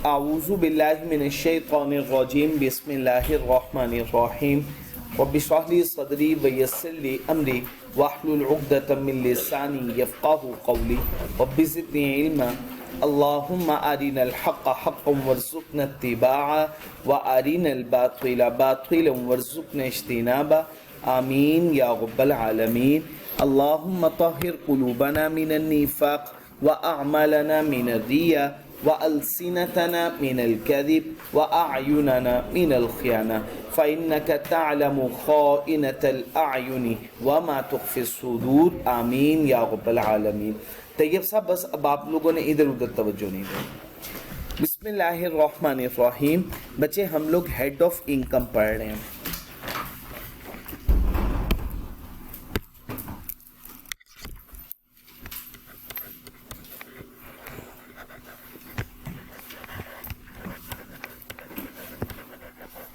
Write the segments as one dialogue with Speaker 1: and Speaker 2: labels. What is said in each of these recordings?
Speaker 1: आऊज़ु बिल्लाहि मिनश्शैतानिर्रजीम बिस्मिल्लाहिर्रहमानिर्रहीम रब्बि इश्रह ली सदरी व यस्सिर ली अमरी वहलुल उक़दतम मिन लिसानी यफ़क़हू क़ौली रब्बि ज़िदनी इल्मा अल्लाहुम्मा अरिनल हक़्क़ हक़्क़न वरज़ुक़ना इत्तिबाअ व अरिनल बातिला बातिलन वरज़ुक़ना इज्तिनाबा आमीन या रब्बल आलमीन। अल्लाहुम्मा तहिर क़ुलूबना मिनन निफ़ाक़ व अअमालना मिनर रिया व अलसिनतना मिनल कज़िब व अअयुनना मिनल ख़ियाना फ़इन्नका तअलमु ख़ाइनतल अअयुनि व मा तुख़फ़ी सुदूर आमीन या रब्बल आलमीन। तैयब साहब, बस अब आप लोगों ने इधर उधर तवज्जो नहीं दी। बिस्मिल्लाहिर्रहमानिर्रहीम। बच्चे, हम लोग हेड ऑफ इनकम पढ़ रहे हैं।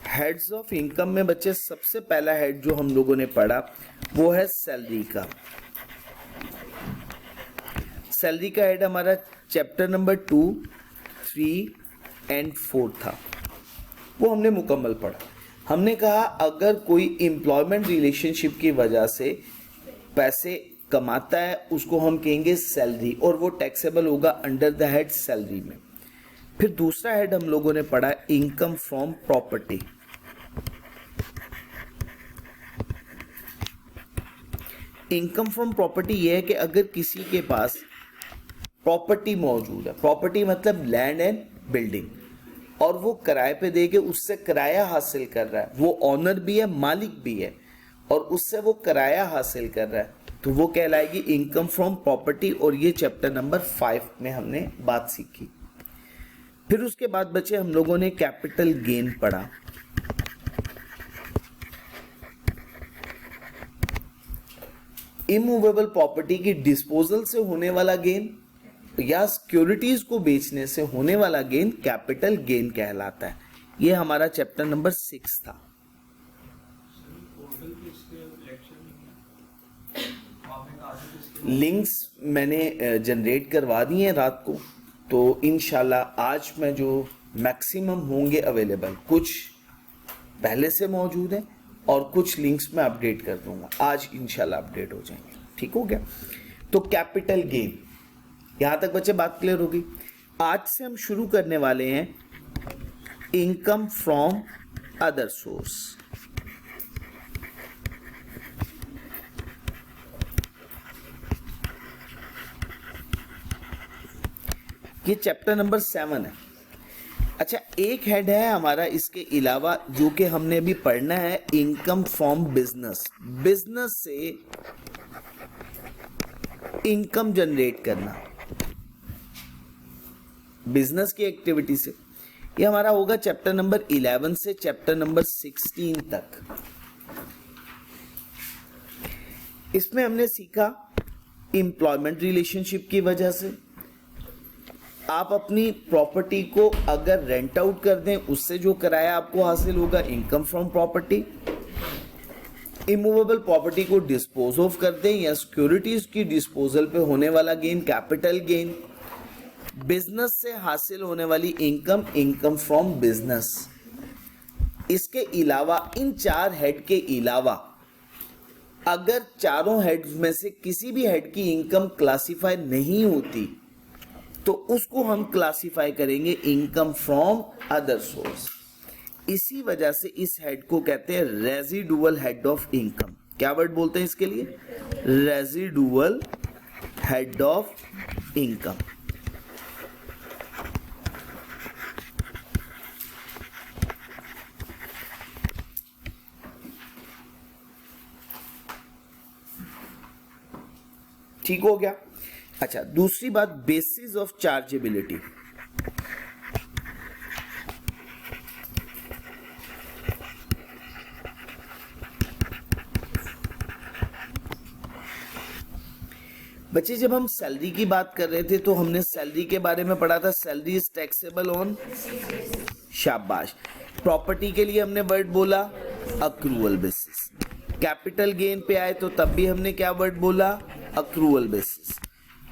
Speaker 1: हेड्स ऑफ इनकम में बच्चे सबसे पहला हेड जो हम लोगों ने पढ़ा वो है सैलरी का। सैलरी का हेड हमारा चैप्टर नंबर 2, 3 एंड 4 था, वो हमने मुकम्मल पढ़ा। हमने कहा अगर कोई एम्प्लॉयमेंट रिलेशनशिप की वजह से पैसे कमाता है उसको हम कहेंगे सैलरी, और वो टैक्सेबल होगा अंडर द हेड सैलरी में। फिर दूसरा हेड हम लोगों ने पढ़ा income from property. Income from property यह है कि अगर किसी के पास प्रॉपर्टी मौजूद है, प्रॉपर्टी मतलब लैंड एंड बिल्डिंग, और वो किराए पे दे के उससे किराया हासिल कर रहा है, वो ऑनर भी है मालिक भी है और उससे वो किराया हासिल कर रहा है, तो वो कहलाएगी इनकम फ्रॉम प्रॉपर्टी। और ये चैप्टर नंबर 5 में हमने बात सीखी। फिर उसके बाद बच्चे हम लोगों ने कैपिटल गेन पढ़ा। इमूवेबल प्रॉपर्टी की डिस्पोजल से होने वाला गेन या सिक्योरिटीज को बेचने से होने वाला गेन कैपिटल गेन कहलाता है। ये हमारा चैप्टर नंबर 6 था। लिंक्स मैंने जनरेट करवा दिए हैं रात को, तो इंशाल्लाह आज में जो मैक्सिमम होंगे अवेलेबल, कुछ पहले से मौजूद हैं और कुछ लिंक्स में अपडेट कर दूंगा, आज इंशाल्लाह अपडेट हो जाएंगे। ठीक हो गया? तो कैपिटल गेन, यहां तक बच्चे बात क्लियर होगी। आज से हम शुरू करने वाले हैं इनकम फ्रॉम अदर सोर्स। ये चैप्टर नंबर 7 है। अच्छा, एक हेड है हमारा इसके अलावा जो कि हमने अभी पढ़ना है, इनकम फ्रॉम बिजनेस। बिजनेस से इनकम जनरेट करना, बिजनेस की एक्टिविटी से। ये हमारा होगा चैप्टर नंबर 11 से चैप्टर नंबर 16 तक। इसमें हमने सीखा एम्प्लॉयमेंट रिलेशनशिप की वजह से आप अपनी प्रॉपर्टी को अगर रेंट आउट कर दें, उससे जो किराया आपको हासिल होगा income from property. Immovable property को डिस्पोज ऑफ कर दें या सिक्योरिटीज की डिस्पोजल पे होने वाला गेन कैपिटल गेन। बिजनेस से हासिल होने वाली इनकम, इनकम फ्रॉम बिजनेस। इसके अलावा इन 4 हेड के अलावा अगर चारों हेड्स में से किसी भी हेड की इनकम क्लासिफाई नहीं होती तो उसको हम क्लासिफाई करेंगे इनकम फ्रॉम अदर सोर्स। इसी वजह से इस हेड को कहते हैं रेजिडुअल हेड ऑफ इनकम। क्या वर्ड बोलते हैं इसके लिए? Residual head of income. ठीक हो गया? अच्छा, दूसरी बात बेसिस ऑफ चार्जेबिलिटी। बच्चे, जब हम सैलरी की बात कर रहे थे तो हमने सैलरी के बारे में पढ़ा था, सैलरी इज टैक्सेबल ऑन, शाबाश। प्रॉपर्टी के लिए हमने वर्ड बोला अक्रूवल बेसिस। कैपिटल गेन पे आए तो तब भी हमने क्या वर्ड बोला? Accrual basis.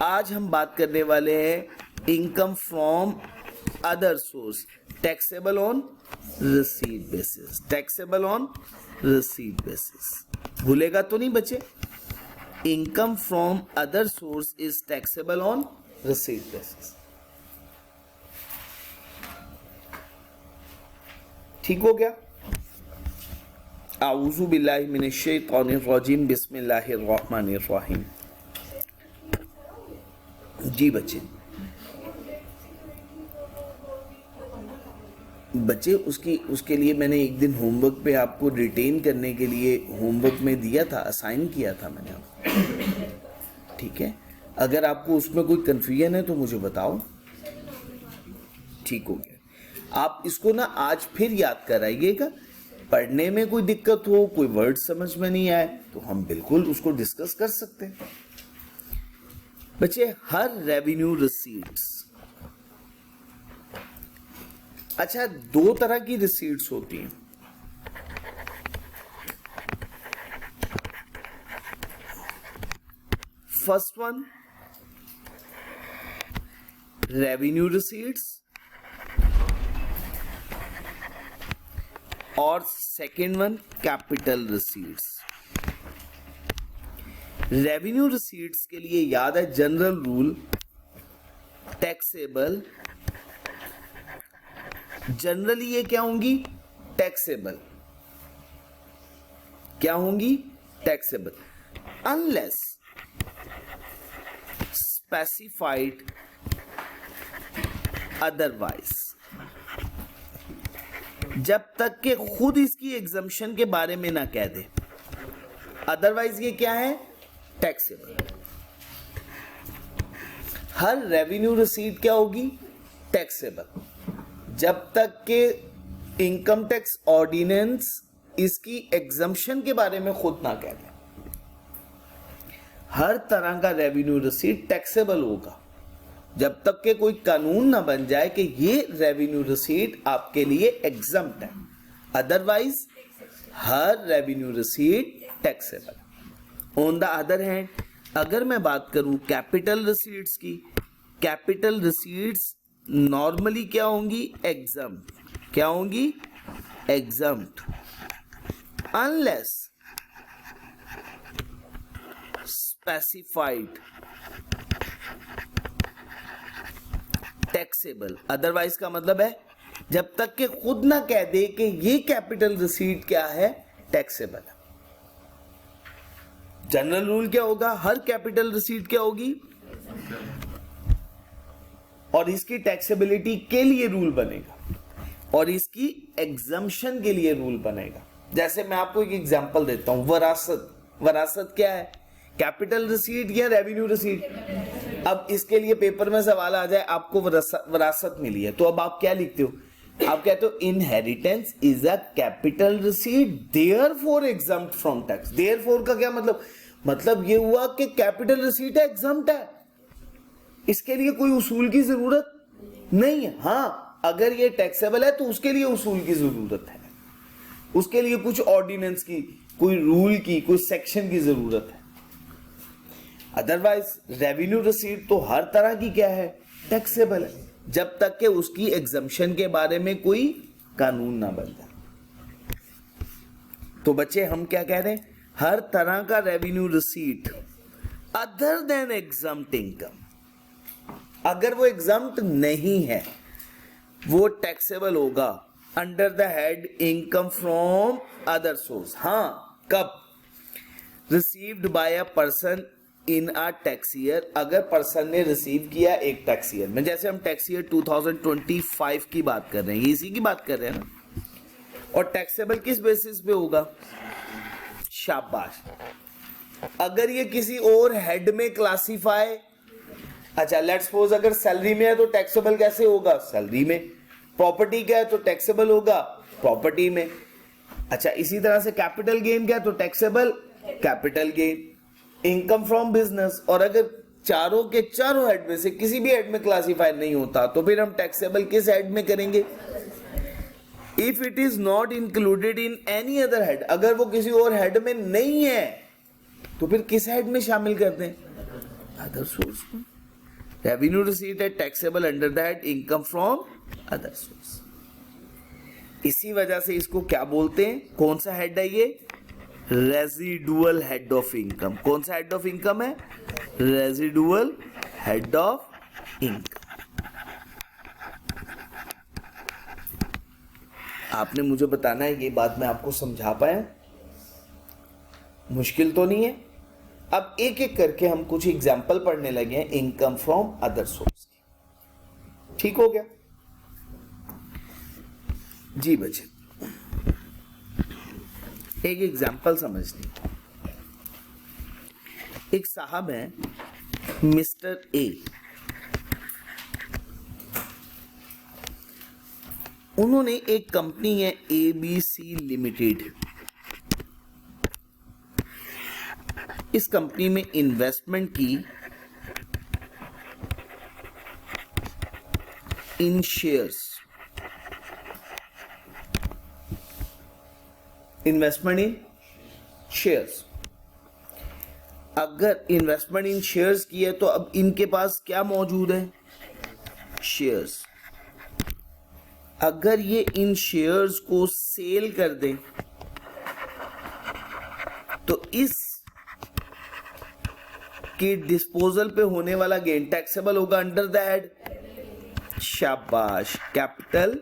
Speaker 1: आज हम बात करने वाले हैं income from other source, taxable on receipt basis, taxable on receipt basis. भूलेगा तो नहीं बच्चे? Income from other source is taxable on receipt basis. ठीक हो गया? आऊज़ु बिल्लाहि मिनश शैतानिर रजीम, बिस्मिल्लाहिर रहमानिर रहीम। जी बच्चे, उसके लिए मैंने एक दिन होमवर्क पे आपको रिटेन करने के लिए होमवर्क में दिया था, असाइन किया था मैंने आपको। ठीक है, अगर आपको उसमें कोई कंफ्यूजन है तो मुझे बताओ। ठीक हो गया। आप इसको ना आज फिर याद कराइएगा। पढ़ने में कोई दिक्कत हो, कोई वर्ड समझ में नहीं आए तो हम बिल्कुल उसको डिस्कस कर सकते हैं। बच्चे, हर रेवेन्यू रिसीट्स, अच्छा, दो तरह की रिसीट्स होती हैं। फर्स्ट वन रेवेन्यू रिसीट्स और second one capital receipts. Revenue receipts के लिए याद है जनरल रूल, टैक्सेबल, जनरली ये क्या होंगी? टैक्सेबल। क्या होंगी? Taxable, unless specified otherwise. जब तक के खुद इसकी एग्जम्पशन के बारे में ना कह दे, अदरवाइज ये क्या है? टैक्सेबल। हर रेवेन्यू रिसीट क्या होगी? टैक्सेबल, जब तक के इनकम टैक्स ऑर्डिनेंस इसकी एग्जम्पशन के बारे में खुद ना कह दे। हर तरह का रेवेन्यू रिसीट टैक्सेबल होगा जब तक के कोई कानून ना बन जाए कि ये रेवेन्यू रिसीट आपके लिए एग्जम्प्ट है। Otherwise her revenue receipt taxable. On the other hand, अगर मैं बात करूं कैपिटल रिसीट्स की, कैपिटल रिसीट्स नॉर्मली क्या होंगी? एग्जम्प्ट। क्या होंगी? Exempt, unless specified taxable. Otherwise का मतलब है जब तक के खुद ना कह दे कि ये कैपिटल रिसीट क्या है? टैक्सेबल। जनरल रूल क्या होगा? हर कैपिटल रिसीट क्या होगी? और इसकी टैक्सेबिलिटी के लिए रूल बनेगा और इसकी एग्जम्पशन के लिए रूल बनेगा। जैसे मैं आपको एक एग्जांपल देता हूं, वरासत। वरासत क्या है? कैपिटल रिसीट या रेवेन्यू रिसीट? अब इसके लिए पेपर में सवाल आ जाए, आपको वरासत मिली है, तो अब आप क्या लिखते हो? आप कहते हो inheritance is a capital receipt, therefore exempt from tax. Therefore का क्या मतलब? मतलब ये हुआ कि कैपिटल रिसीट है, एग्जम्प्ट है, इसके लिए कोई उसूल की जरूरत नहीं है। हाँ, अगर ये टैक्सेबल है तो उसके लिए उसूल की जरूरत है, उसके लिए कुछ ऑर्डिनेंस की, कोई रूल की, कोई सेक्शन की जरूरत है। अदरवाइज रेवेन्यू रिसीट तो हर तरह की क्या है? टैक्सेबल है, जब तक के उसकी एग्जम्पशन के बारे में कोई कानून ना बन जाए। तो बच्चे, हम क्या कह रहे हैं? हर तरह का revenue receipt other than exempt income, अगर वो एग्जम्प्ट नहीं है, वो टैक्सेबल होगा under the head income from other source. हाँ, कब? Received by a person in a tax year, अगर पर्सन ने रिसीव किया एक टैक्स ईयर में। जैसे हम टैक्स ईयर 2025 की बात कर रहे हैं, इसी की बात कर रहे हैं ना। और टैक्सेबल किस बेसिस पे होगा? शाबाश। अगर ये किसी और हेड में क्लासीफाई, अच्छा लेट्स सपोज अगर सैलरी में है तो टैक्सेबल कैसे होगा? सैलरी में। प्रॉपर्टी क्या है तो टैक्सेबल होगा प्रॉपर्टी में। अच्छा, इसी तरह से कैपिटल गेन क्या है तो taxable capital gain. Income from business, और अगर चारों के चारों हेड में से किसी भी हेड में क्लासीफाई नहीं होता तो फिर हम टैक्सेबल किस हेड में करेंगे? If it is not included in any other head, अगर वो किसी और हेड में नहीं है तो फिर किस हेड में शामिल करते हैं? अदर सोर्स में। रेवेन्यू रिसीट है taxable under the head income from other source. इसी वजह से इसको क्या बोलते हैं, कौन सा हेड है ये, रेजिडुअल हेड ऑफ इनकम। कौन सा हेड ऑफ इनकम है, रेजिडुअल हेड ऑफ इनकम। आपने मुझे बताना है ये बात मैं आपको समझा पाया, मुश्किल तो नहीं है। अब एक एक करके हम कुछ एग्जाम्पल पढ़ने लगे हैं इनकम फ्रॉम अदर सोर्स की। ठीक हो गया जी बच्चे, एक एग्जाम्पल समझनी। एक साहब हैं मिस्टर ए, उन्होंने एक कंपनी है ABC लिमिटेड, इस कंपनी में इन्वेस्टमेंट की इन शेयर्स, इन्वेस्टमेंट इन शेयर्स। अगर इन्वेस्टमेंट इन शेयर्स की है तो अब इनके पास क्या मौजूद है, शेयर्स। अगर ये इन शेयर्स को सेल कर दें तो इस के डिस्पोजल पे होने वाला गेन टैक्सेबल होगा अंडर द हेड, शाबाश, कैपिटल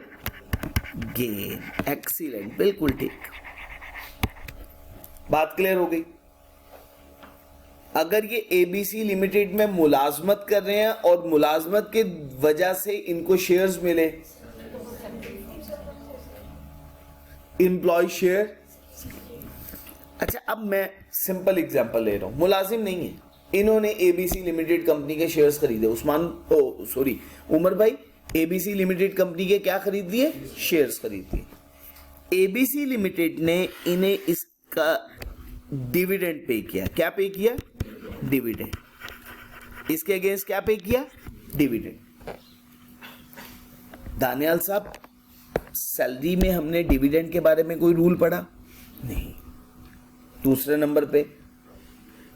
Speaker 1: गेन। एक्सीलेंट, बिल्कुल ठीक, बात क्लियर हो गई। अगर ये ABC लिमिटेड में मुलाजमत कर रहे हैं और मुलाजमत के वजह से इनको शेयर्स मिले, एम्प्लॉय शेयर। अच्छा, अब मैं सिंपल एग्जांपल ले रहा हूं, मुलाजिम नहीं है, इन्होंने ABC लिमिटेड कंपनी के शेयर्स खरीदे। उमर भाई ABC लिमिटेड कंपनी के क्या खरीद लिए, शेयर्स खरीद लिए। ABC लिमिटेड ने इन्हें इसका डिविडेंड पे किया। क्या पे किया, डिविडेंड। इसके अगेंस्ट क्या पे किया, डिविडेंड। दानियाल साहब, सैलरी में हमने डिविडेंड के बारे में कोई रूल पढ़ा नहीं। दूसरे नंबर पे,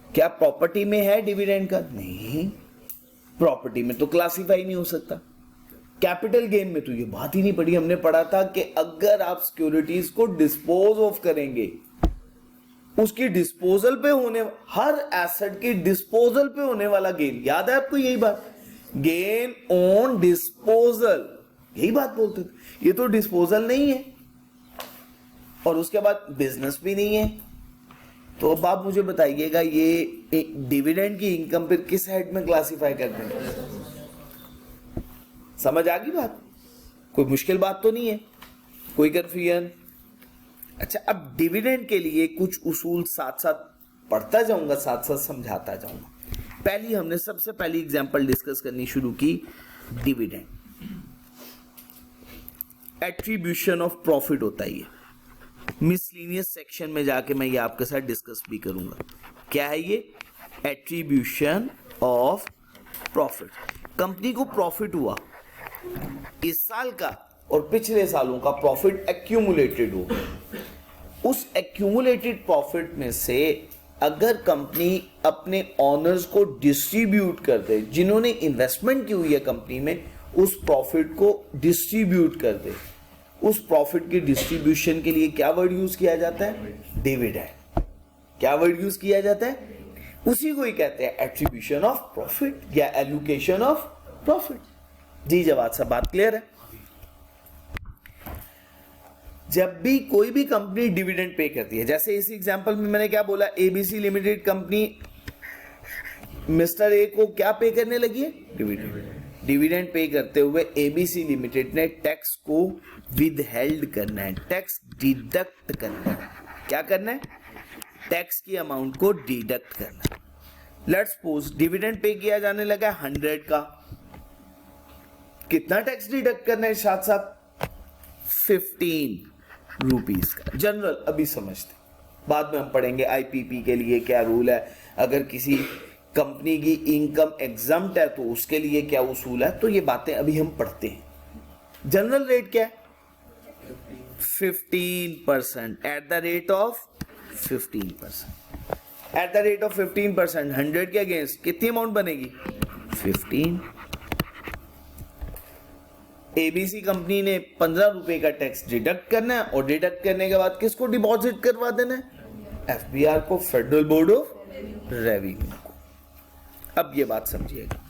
Speaker 1: क्या प्रॉपर्टी में है डिविडेंड का, नहीं, प्रॉपर्टी में तो क्लासिफाई नहीं हो सकता। कैपिटल गेन में तो ये बात ही नहीं पढ़ी। हमने पढ़ा था कि अगर आप सिक्योरिटीज को डिस्पोज ऑफ करेंगे, उसकी डिस्पोजल पे होने, हर एसेट की डिस्पोजल पे होने वाला गेन, याद है आपको यही बात, गेन ऑन डिस्पोजल, यही बात बोलते थे। ये तो डिस्पोजल नहीं है और उसके बाद बिजनेस भी नहीं है। तो अब आप मुझे बताइएगा ये डिविडेंड की इनकम फिर किस हेड में क्लासिफाई करते हैं? समझ आ गई बात? कोई मुश्किल बात तो नहीं है, कोई कंफ्यूजन? अच्छा, अब डिविडेंड के लिए कुछ उसूल साथ साथ पढ़ता जाऊंगा, साथ साथ समझाता जाऊंगा। पहली हमने सबसे पहली एग्जांपल डिस्कस करनी शुरू की, डिविडेंड। एट्रीब्यूशन ऑफ प्रॉफिट होता है ये, मिसलिनियस सेक्शन में जाके मैं ये आपके साथ डिस्कस भी करूंगा। क्या है ये? Attribution of profit. कंपनी को प्रॉफिट हुआ इस साल का और पिछले सालों का प्रॉफिट एक्यूमुलेटेड हो, उस एक्यूमुलेटेड प्रॉफिट में से अगर कंपनी अपने ऑनर्स को डिस्ट्रीब्यूट कर दे, जिन्होंने इन्वेस्टमेंट की हुई है कंपनी में, उस प्रॉफिट को डिस्ट्रीब्यूट कर दे, उस प्रॉफिट की डिस्ट्रीब्यूशन के लिए क्या वर्ड यूज किया जाता है? डिविडेंड। क्या वर्ड यूज किया जाता है? उसी को ही कहते हैं एट्रीब्यूशन ऑफ प्रॉफिट या एलोकेशन ऑफ प्रॉफिट। जी जवाब साहब, बात क्लियर है? जब भी कोई भी कंपनी डिविडेंड पे करती है, जैसे इस एग्जांपल में मैंने क्या बोला, ABC limited company mister A को क्या पे करने लगी है? डिविडेंड। डिविडेंड पे करते हुए ABC लिमिटेड ने टैक्स को विदहेल्ड करना है, टैक्स डिडक्ट करना है। क्या करना है? टैक्स की अमाउंट को डिडक्ट करना है। लेट्स सपोज डिविडेंड पे किया जाने लगा 100 का, कितना टैक्स डिडक्ट करना है साथ साथ? 15 रुपीज का। जनरल अभी समझते, बाद में हम पढ़ेंगे IPP के लिए क्या रूल है, अगर किसी कंपनी की इनकम एग्जम्प्ट है तो उसके लिए क्या उसूल है, तो ये बातें अभी हम पढ़ते हैं। जनरल रेट क्या है? 15% eight the rate of 15%। Eight the rate of 15% 100 के अगेंस्ट कितनी अमाउंट बनेगी? 15। एबीसी कंपनी ने 15 रुपए का टैक्स डिडक्ट करना है और डिडक्ट करने के बाद किसको डिपॉजिट करवा देना है? एफबीआर को, फेडरल बोर्ड ऑफ रेवेन्यू को। अब ये बात समझिएगा,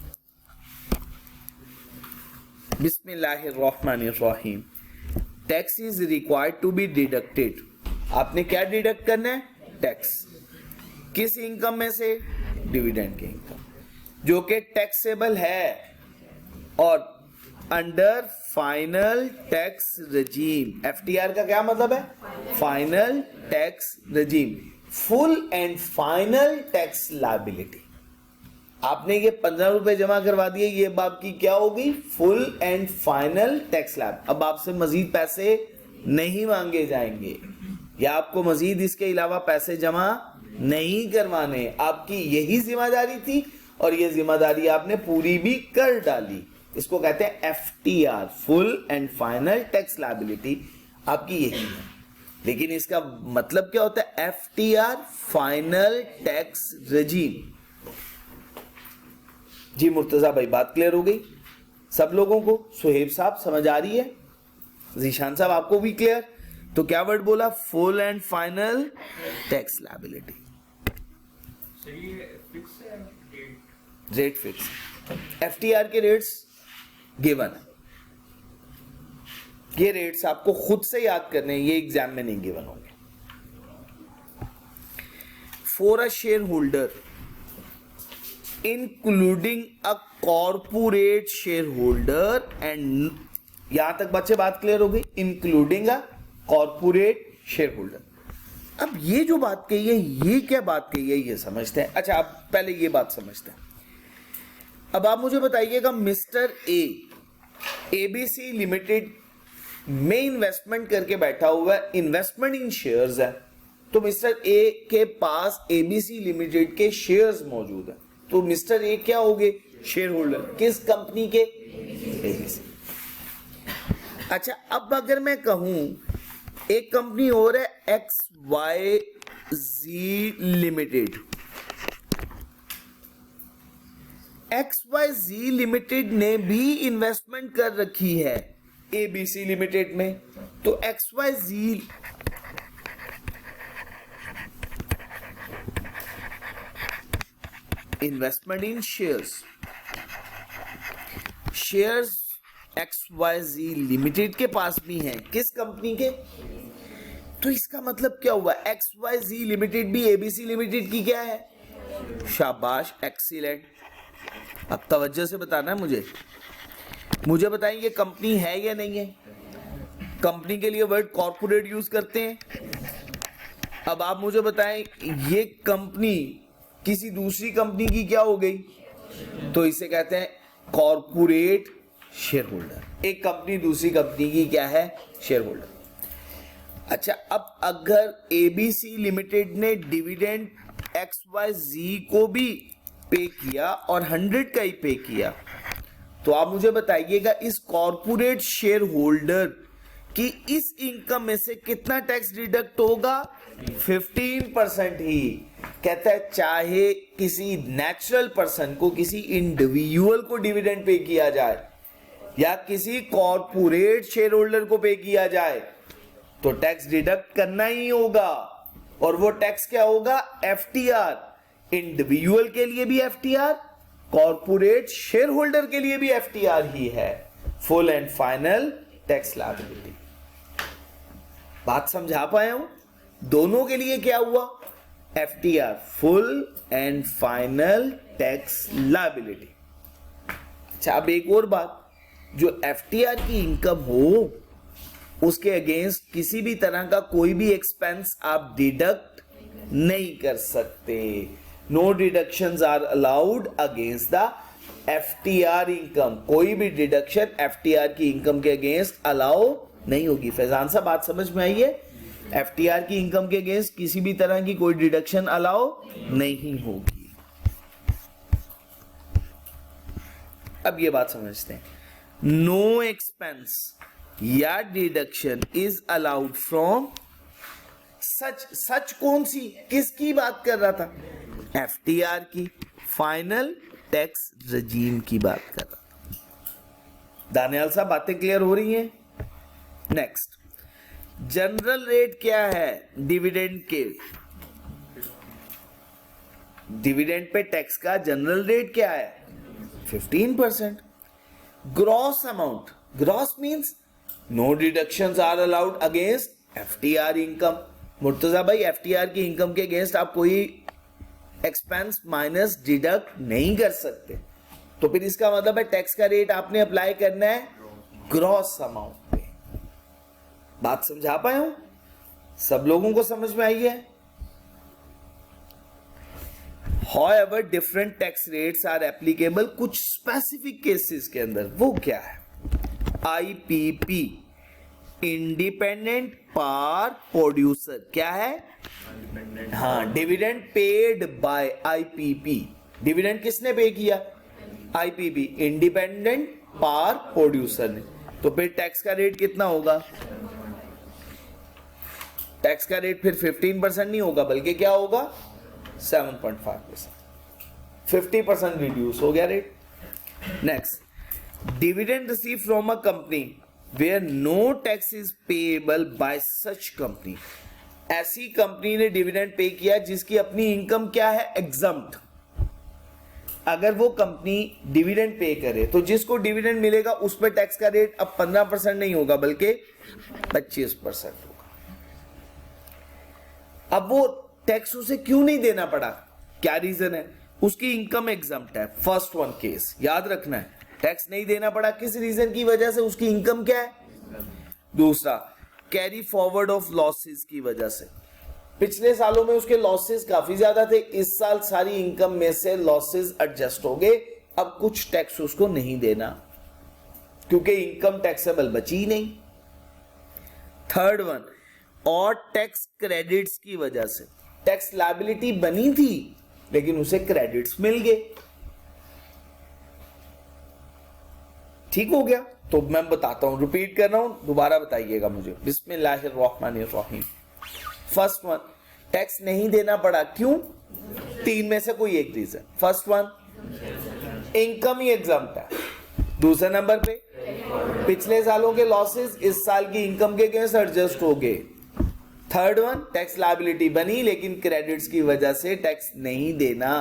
Speaker 1: बिस्मिल्लाहिर्रहमानिर्रहीम। Tax is required to be deducted. आपने क्या डिडक्ट करना है? टैक्स। किस इनकम में से? डिविडेंड के इनकम, जो कि टैक्सेबल है और अंडर फाइनल टैक्स रजीम। एफटीआर का क्या मतलब है? Final tax रजीम, full and final tax liability. आपने ये 15 रुपए जमा करवा दिए, ये बात की क्या होगी? फुल एंड फाइनल टैक्स लायब। अब आपसे मजीद पैसे नहीं मांगे जाएंगे या आपको मजीद इसके अलावा पैसे जमा नहीं करवाने। आपकी यही जिम्मेदारी थी और ये जिम्मेदारी आपने पूरी भी कर डाली। इसको कहते हैं FTR, full and final tax liability आपकी यही है। लेकिन इसका मतलब क्या होता है? FTR, final tax regime. जी मुर्तजा भाई, बात क्लियर हो गई सब लोगों को? सुहेब साहब समझ आ रही है? जीशान साहब आपको भी क्लियर? तो क्या वर्ड बोला? Full and final tax liability. Rate fix. FTR के रेट्स गिवन है, ये रेट्स आपको खुद से याद करने हैं, ये एग्जाम में नहीं गिवन होंगे। For a share holder including a corporate share holder and, यहां तक बच्चे बात क्लियर हो गई? Including a corporate share holder. अब ये जो बात कही है, ये क्या बात कही है, ये समझते हैं। अच्छा, आप पहले ये बात समझते हैं। अब आप मुझे बताइएगा, मिस्टर ए एबीसी लिमिटेड में इन्वेस्टमेंट करके बैठा हुआ है, इन्वेस्टमेंट इन शेयर्स है। तो मिस्टर ए के पास एबीसी लिमिटेड के शेयर्स मौजूद है। तो मिस्टर ए क्या हो गए? Share holder. किस कंपनी के? एबीसी। अच्छा, अब अगर मैं कहूं एक कंपनी और है XYZ लिमिटेड। XYZ लिमिटेड ने भी इन्वेस्टमेंट कर रखी है एबीसी लिमिटेड में। तो XYZ इन्वेस्टमेंट इन शेयर्स, शेयर्स XYZ लिमिटेड के पास भी हैं। किस कंपनी के? तो इसका मतलब क्या हुआ? XYZ लिमिटेड भी एबीसी लिमिटेड की क्या है? शाबाश, एक्सीलेंट। अब तवज्जो से बताना है मुझे बताएं ये कंपनी है या नहीं है? कंपनी के लिए वर्ड कॉर्पोरेट यूज करते हैं। अब आप मुझे बताएं ये कंपनी किसी दूसरी कंपनी की क्या हो गई? तो इसे कहते हैं कॉर्पोरेट शेयर होल्डर। एक कंपनी दूसरी कंपनी की क्या है? Share holder. अच्छा, अब अगर एबीसी लिमिटेड ने डिविडेंड XYZ को भी पे किया और 100 का ही पे किया, तो आप मुझे बताइएगा इस कॉर्पोरेट शेयर होल्डर की इस इनकम में से कितना टैक्स डिडक्ट होगा? 15% ही। कहता है चाहे किसी नेचुरल पर्सन को, किसी इंडिविजुअल को डिविडेंड पे किया जाए या किसी कॉर्पोरेट शेयर होल्डर को पे किया जाए, तो टैक्स डिडक्ट करना ही होगा। और वो टैक्स क्या होगा? एफटीआर। इंडिविजुअल के लिए भी एफटीआर, कॉर्पोरेट शेयर होल्डर के लिए भी एफटीआर ही है, full and final tax liability. बात समझा पाया हूं? दोनों के लिए क्या हुआ? FTR, full and final tax liability. अच्छा, अब एक और बात, जो एफटीआर की इनकम हो उसके अगेंस्ट किसी भी तरह का कोई भी एक्सपेंस आप डिडक्ट नहीं कर सकते। No deductions are allowed against the FTR income. कोई भी डिडक्शन एफटीआर की इनकम के अगेंस्ट अलाउ नहीं होगी। फैजान साहब बात समझ में आई है? एफटीआर की इनकम के अगेंस्ट किसी भी तरह की कोई डिडक्शन अलाउ नहीं होगी। अब ये बात समझते हैं, नो एक्सपेंस या deduction is allowed from such कौन सी, किसकी बात कर रहा था? एफटीआर की, फाइनल टैक्स रजीम की बात कर रहा था। दानियाल साहब बातें क्लियर हो रही हैं? नेक्स्ट, जनरल रेट क्या है डिविडेंड के? डिविडेंड पे टैक्स का जनरल रेट क्या है? 15%. Gross amount, gross means no deductions are allowed against FTR income. Murtaza भाई, एफटीआर की इनकम के अगेंस्ट आप कोई एक्सपेंस माइनस डिडक्ट नहीं कर सकते. तो फिर इसका मतलब है टैक्स का रेट आपने अप्लाई करना है ग्रॉस अमाउंट पे. बात समझा पाए हूं? सब लोगों को समझ में आई है? However, different tax rates are applicable कुछ स्पेसिफिक केसेस के अंदर. वो क्या है? IPP, independent power producer. क्या है? हाँ, dividend paid bye IPP. Dividend किसने पे किया? IPP, इंडिपेंडेंट पावर प्रोड्यूसर ने. तो फिर टैक्स का रेट कितना होगा? टैक्स का रेट फिर 15% नहीं होगा, बल्कि क्या होगा? 7.5%. 50% रिड्यूस हो गया rate. Next, dividend receive from a company where no tax is payable by such company. ऐसी कंपनी ने डिविडेंड पे किया जिसकी अपनी इनकम क्या है? एग्जम्प्ट. अगर वो कंपनी डिविडेंड पे करे तो जिसको डिविडेंड मिलेगा उस पर टैक्स का रेट अब 15% नहीं होगा बल्कि 25% होगा. अब वो टैक्स उसे क्यों नहीं देना पड़ा? क्या रीजन है? उसकी इनकम एग्जम्प्ट है. फर्स्ट वन केस याद रखना है. टैक्स नहीं देना पड़ा किस रीजन की वजह से? उसकी इनकम क्या है? दूसरा, कैरी फॉरवर्ड ऑफ लॉसेस की वजह से. पिछले सालों में उसके लॉसेस काफी ज्यादा थे. इस साल सारी इनकम में से लॉसेस एडजस्ट हो गए. अब कुछ टैक्स उसको नहीं देना क्योंकि इनकम टैक्सेबल बची नहीं. थर्ड वन, और टैक्स क्रेडिट्स की वजह से. टैक्स लायबिलिटी बनी थी लेकिन उसे क्रेडिट्स मिल गए. ठीक हो गया? तो मैं बताता हूं, रिपीट कर रहा हूं, दोबारा बताइएगा मुझे. बिस्मिल्लाहिर्रहमानिर्रहीम. फर्स्ट वन, टैक्स नहीं देना पड़ा. क्यों? 3 में से कोई एक रीजन. फर्स्ट वन, इनकम ही एग्जम्प्ट है. दूसरे नंबर पे, पिछले सालों के लॉसेस इस साल की इनकम के अगेंस्ट एडजस्ट हो गए. थर्ड वन, टैक्स लायबिलिटी बनी लेकिन क्रेडिट्स की वजह से टैक्स नहीं देना.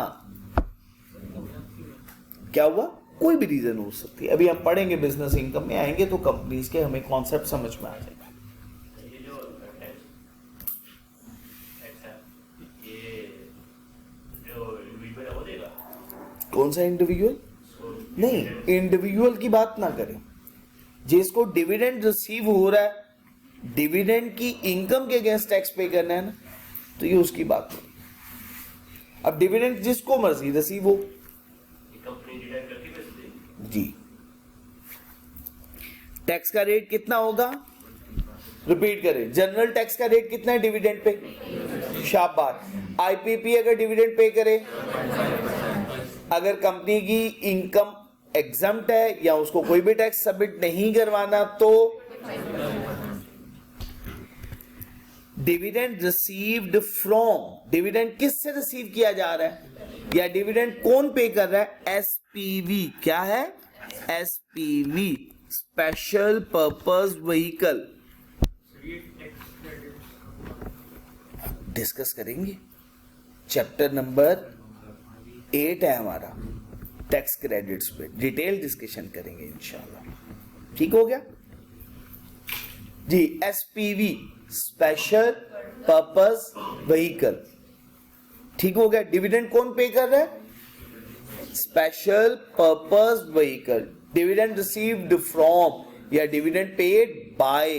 Speaker 1: क्या हुआ? कोई भी रीजन हो सकती है. अभी हम पढ़ेंगे, बिजनेस इनकम में आएंगे तो कंपनीज के हमें कॉन्सेप्ट समझ में आ जाएगा.
Speaker 2: ये जो टैक्स है, ये जो इंडिविजुअल वो देगा?
Speaker 1: कौन सा इंडिविजुअल? नहीं, इंडिविजुअल की बात ना करें. जिसको डिविडेंड रिसीव हो रहा है, डिविडेंड की इनकम के अगेंस्ट टैक्स पे करना है ना, तो ये उसकी बात नहीं. अब डिविडेंड जिसको मर्जी रिसीव हो,
Speaker 2: कंपनी डिडक्ट करके पैसे देगी.
Speaker 1: जी. टैक्स का रेट कितना होगा? रिपीट करें, जनरल टैक्स का रेट कितना है डिविडेंड पे? शाबाश. IPP अगर डिविडेंड पे करे, अगर कंपनी की इनकम एग्जम्प्ट है या उसको कोई भी टैक्स सबमिट नहीं करवाना, तो डिविडेंड रिसीव्ड फ्रॉम, डिविडेंड किससे रिसीव किया जा रहा है या डिविडेंड कौन पे कर रहा है? SPV. क्या है? SPV, special purpose vehicle. Discuss करेंगे. चैप्टर नंबर 8 है हमारा, टैक्स क्रेडिट्स पे डिटेल डिस्कशन करेंगे इंशाल्लाह. ठीक हो गया जी. SPV, special purpose vehicle. ठीक हो गया. डिविडेंड कौन पे कर रहा है? Special purpose vehicle. Dividend received from या डिविडेंड पेड बाय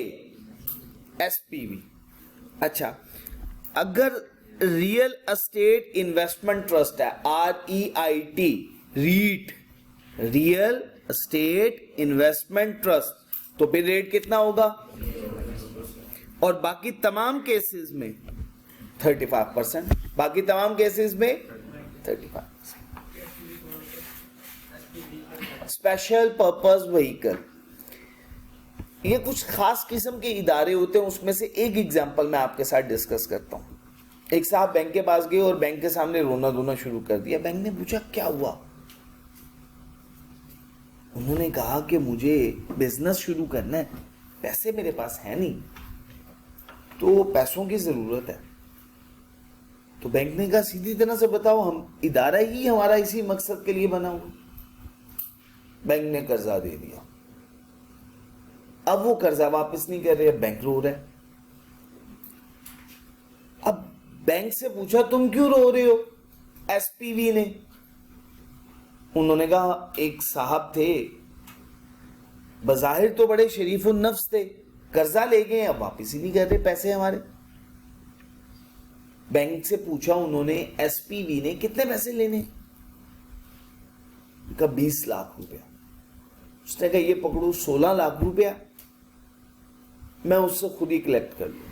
Speaker 1: SPV. अच्छा, अगर रियल एस्टेट इन्वेस्टमेंट ट्रस्ट है, REIT, REIT, real estate investment trust, तो फिर रेट कितना होगा? और बाकी तमाम केसेस में 35%. बाकी तमाम केसेस में 35%. स्पेशल पर्पस व्हीकल, ये कुछ खास किस्म के इदारे होते हैं. उसमें से एक एग्जांपल मैं आपके साथ डिस्कस करता हूं. एक साहब बैंक के पास गए और बैंक के सामने रोना धोना शुरू कर दिया. बैंक ने पूछा क्या हुआ? उन्होंने कहा कि मुझे बिजनेस शुरू करना है, पैसे मेरे पास है नहीं, तो पैसों की जरूरत है। तो बैंक ने कहा सीधी तरह से बताओ, हम इदारा ही हमारा इसी मकसद के लिए बना हुआ। बैंक ने कर्जा दे दिया, अब वो कर्जा वापस नहीं कर रहे, बैंक रो रहा है। अब बैंक से पूछा तुम क्यों रो रहे हो, एसपीवी ने। उन्होंने कहा एक साहब थे, बज़ाहिर तो बड़े शरीफुन नफ्स थे, कर्जा ले गए, अब वापस ही नहीं कर रहे पैसे हमारे। बैंक से पूछा उन्होंने, एसपीवी ने, कितने पैसे लेने? कहा 20 लाख रुपया। उसने कहा ये पकड़ो 16 लाख रुपया, मैं उससे खुद ही कलेक्ट कर लूंगा।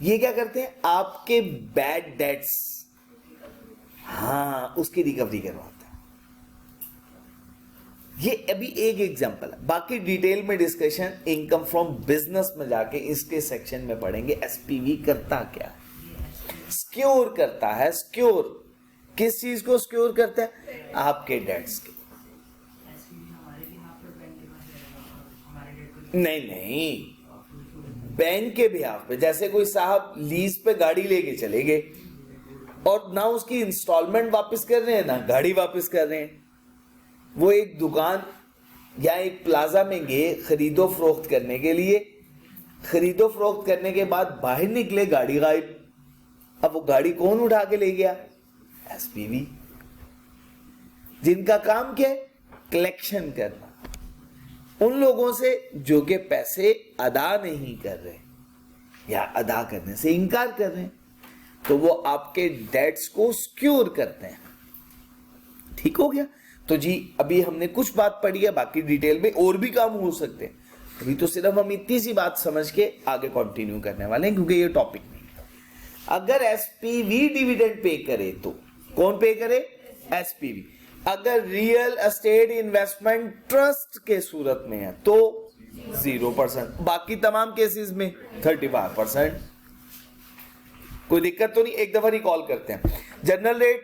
Speaker 1: ये क्या करते हैं, आपके बैड डेट्स, हाँ, उसकी रिकवरी करवाते हैं। ये अभी एक एग्जांपल है, बाकी डिटेल में डिस्कशन इनकम फ्रॉम बिजनेस में जाके इसके सेक्शन में पढ़ेंगे। एसपीवी करता क्या है, सिक्योर करता है। सिक्योर किस चीज को सिक्योर करता है? आपके डेट्स के। नहीं, बैंक के बिहाफ पे। जैसे कोई साहब लीज पे गाड़ी लेके चले गए और ना उसकी इंस्टॉलमेंट वापस कर रहे हैं ना गाड़ी वापस कर रहे हैं। वो एक दुकान या एक प्लाजा में गए खरीदो फरोख्त करने के लिए, खरीदो फरोख्त करने के बाद बाहर निकले, गाड़ी गायब। अब वो गाड़ी कौन उठा के ले गया? एसपीवी, जिनका काम क्या है? कलेक्शन करना उन लोगों से जो कि पैसे अदा नहीं कर रहे या अदा करने से इनकार कर रहे हैं, तो वो आपके डेट्स को सिक्योर करते हैं। ठीक हो गया? तो जी अभी हमने कुछ बात पढ़ी है, बाकी डिटेल में और भी काम हो सकते हैं। अभी तो सिर्फ हम इतनी सी बात समझ के आगे कंटिन्यू करने वाले हैं, क्योंकि ये टॉपिक नहीं है। अगर एसपीवी डिविडेंड पे करे तो कौन पे करे? एसपीवी। अगर रियल एस्टेट इन्वेस्टमेंट ट्रस्ट के सूरत में है तो 0%, बाकी तमाम केसेस में 35%। कोई दिक्कत तो नहीं? एक दफा रिकॉल करते हैं। जनरल रेट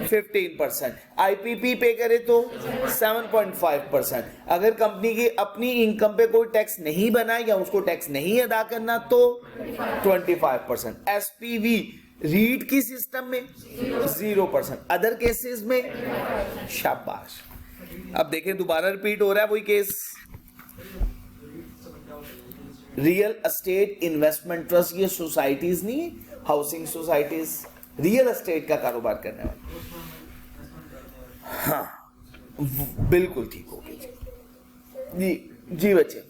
Speaker 1: 15%, आईपीपी पे करे तो 7.5%। अगर कंपनी की अपनी इनकम पे कोई टैक्स नहीं बना या उसको टैक्स नहीं अदा करना तो 25%। एसपीवी रीट की सिस्टम में 0%, अदर केसेस में शाबाश। अब देखें दोबारा रिपीट हो रहा है वही case. Real estate investment trust, ये सोसाइटीज नहीं, हाउसिंग सोसाइटीज, रियल एस्टेट का कारोबार करने वाले। हाँ बिल्कुल ठीक हो गया जी। जी बच्चे,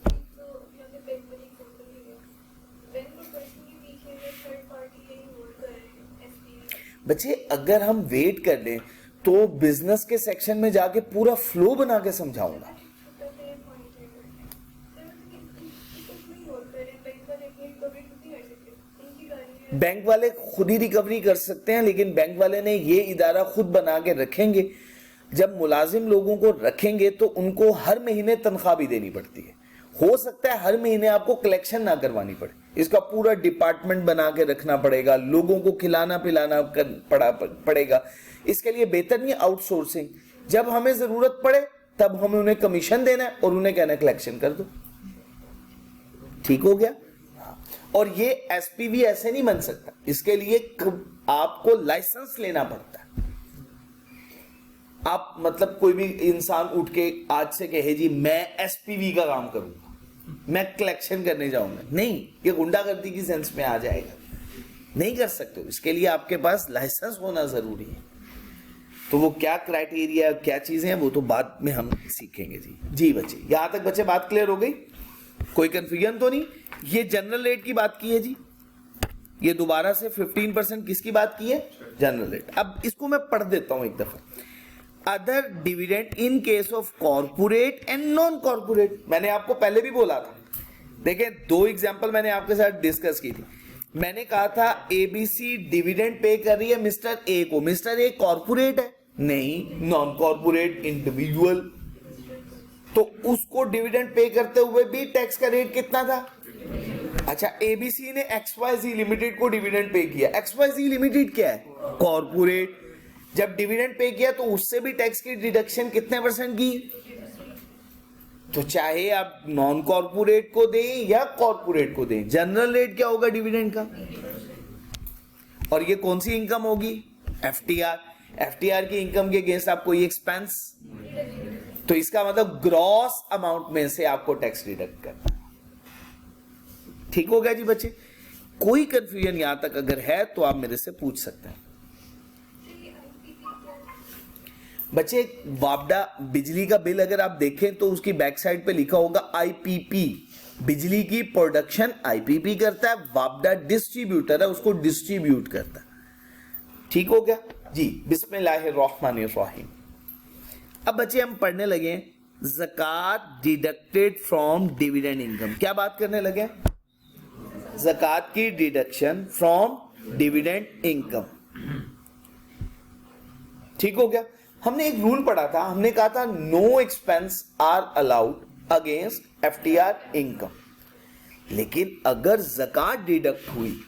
Speaker 1: बच्चे अगर हम वेट कर लें तो बिजनेस के सेक्शन में जाके पूरा फ्लो बना के समझाऊंगा। बैंक वाले खुद ही रिकवरी कर सकते हैं, लेकिन बैंक वाले ने ये इदारा खुद बना के रखेंगे। जब मुलाजिम लोगों को रखेंगे तो उनको हर महीने तनख्वाह भी देनी पड़ती है। हो सकता है हर महीने आपको कलेक्शन ना करवानी पड़े, इसका पूरा डिपार्टमेंट बना के रखना पड़ेगा, लोगों को खिलाना पिलाना पड़ेगा। इसके लिए बेहतर नहीं आउटसोर्सिंग। जब हमें जरूरत पड़े तब हमें उन्हें कमीशन देना है और उन्हें कहना कलेक्शन कर दो। ठीक हो गया? और ये एसपीवी ऐसे नहीं बन सकता, इसके लिए आपको लाइसेंस लेना पड़ता है। आप मतलब कोई भी इंसान उठ के आज से कहे जी मैं एसपीवी का काम करूंगा, मैं कलेक्शन करने जाऊंगा, नहीं, ये गुंडागर्दी की सेंस में आ जाएगा। नहीं कर सकते हो, इसके लिए आपके पास लाइसेंस होना जरूरी है। तो वो क्या क्राइटेरिया, क्या चीजें हैं, वो तो बाद में हम सीखेंगे जी। जी बच्चे, यहां तक बच्चे बात क्लियर हो गई? कोई कंफ्यूजन तो नहीं? ये जनरल रेट की बात की है जी, ये दोबारा से 15% किसकी बात की है? General rate. अब इसको मैं पढ़ देता हूं एक दफा। Other dividend in case of corporate and non corporate. मैंने आपको पहले भी बोला था, देखें 2 एग्जांपल मैंने आपके साथ डिस्कस की थी। मैंने कहा था एबीसी डिविडेंड पे कर रही है मिस्टर ए को। मिस्टर ए कॉर्पोरेट है? नहीं, नॉन कॉर्पोरेट इंडिविजुअल। तो उसको डिविडेंड पे करते हुए भी टैक्स का रेट कितना था? अच्छा, एबीसी ने XYZ लिमिटेड को डिविडेंड पे किया। XYZ लिमिटेड क्या है? कॉर्पोरेट। जब डिविडेंड पे किया तो उससे भी टैक्स की डिडक्शन कितने परसेंट की? तो चाहे आप नॉन कॉर्पोरेट को दें या कॉर्पोरेट को दें, जनरल रेट क्या होगा डिविडेंड का? और ये कौन सी इनकम होगी? एफटीआर। एफटीआर की इनकम के अगेंस्ट आप कोई एक्सपेंस, तो इसका मतलब ग्रॉस अमाउंट में से आपको टैक्स डिडक्ट करना। ठीक हो गया जी बच्चे? कोई कंफ्यूजन यहां तक अगर है तो आप मेरे से पूछ सकते हैं। बच्चे वापडा बिजली का बिल अगर आप देखें तो उसकी बैक साइड पे लिखा होगा आईपीपी। बिजली की प्रोडक्शन आईपीपी करता है, वापडा डिस्ट्रीब्यूटर है, उसको डिस्ट्रीब्यूट करता है। ठीक हो गया जी? बिस्मिल्लाहिर्रहमानिर्रहीम। अब बच्चे हम पढ़ने लगे ज़कात डिडक्टेड फ्रॉम डिविडेंड इनकम। क्या बात करने लगे? ज़कात की डिडक्शन फ्रॉम डिविडेंड इनकम। ठीक हो गया? हमने एक रूल पढ़ा था, हमने कहा था no expense are allowed against FTR income. लेकिन अगर ज़कात डिडक्ट हुई,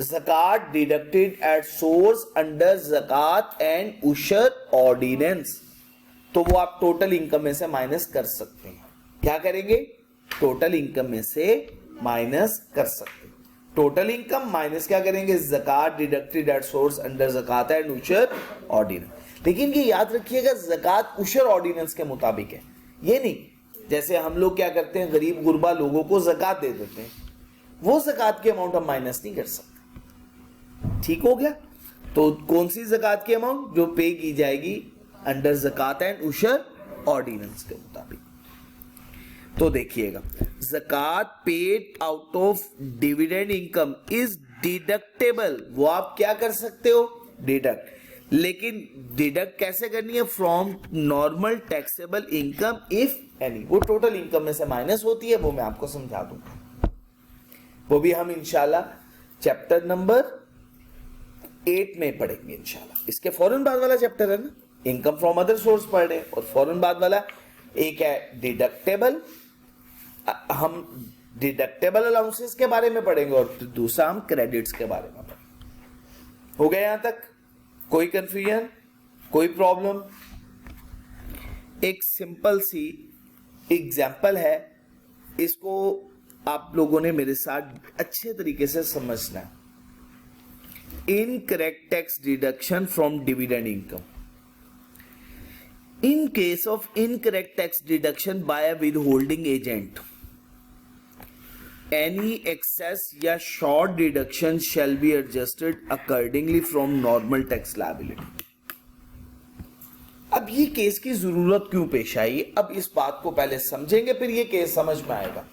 Speaker 1: ज़कात डिडक्टेड एट सोर्स अंडर ज़कात एंड उशर ऑर्डिनेंस, तो वो आप टोटल इनकम में से माइनस कर सकते हैं। क्या करेंगे? टोटल इनकम में से माइनस कर सकते हैं। टोटल इनकम माइनस क्या करेंगे? ज़कात डिडक्टेड एट सोर्स अंडर ज़कात एंड उशर ऑर्डिनेंस। लेकिन ये याद रखिएगा ज़कात उशर ऑर्डिनेंस के मुताबिक है, ये नहीं जैसे हम लोग क्या करते हैं, गरीब गुरबा लोगों को ज़कात दे देते हैं, वो ज़कात की अमाउंट हम माइनस नहीं कर सकते। ठीक हो गया? तो कौन सी ज़कात की अमाउंट? जो पे की जाएगी अंडर ज़कात एंड उशर ऑर्डिनेंस के मुताबिक। तो देखिएगा, ज़कात paid out of dividend income is deductible. वो आप क्या कर सकते हो? डिडक्ट। लेकिन डिडक्ट कैसे करनी है? From normal taxable income if any. वो टोटल इनकम में से माइनस होती है, वो मैं आपको समझा दूंगा। वो भी हम इंशाल्लाह चैप्टर नंबर 8 में पढ़ेंगे इंशाल्लाह। इसके फौरन बाद वाला चैप्टर है ना, इनकम फ्रॉम अदर सोर्स पढ़ रहे हैं, और फौरन बाद वाला एक है डिडक्टेबल। हम डिडक्टेबल अलाउंसेस के बारे में पढ़ेंगे और दूसरा हम क्रेडिट्स के बारे में पढ़ेंगे। हो गया यहां तक? कोई कंफ्यूजन, कोई प्रॉब्लम? एक सिंपल सी एग्जाम्पल है, इसको आप लोगों ने मेरे साथ अच्छे तरीके से समझना है। Incorrect tax deduction from dividend income. In case of incorrect tax deduction by a withholding agent, any excess या short deduction shall be adjusted accordingly from normal tax liability. अब ये केस की जरूरत क्यों पेश आई? अब इस बात को पहले समझेंगे, फिर ये केस समझ में आएगा।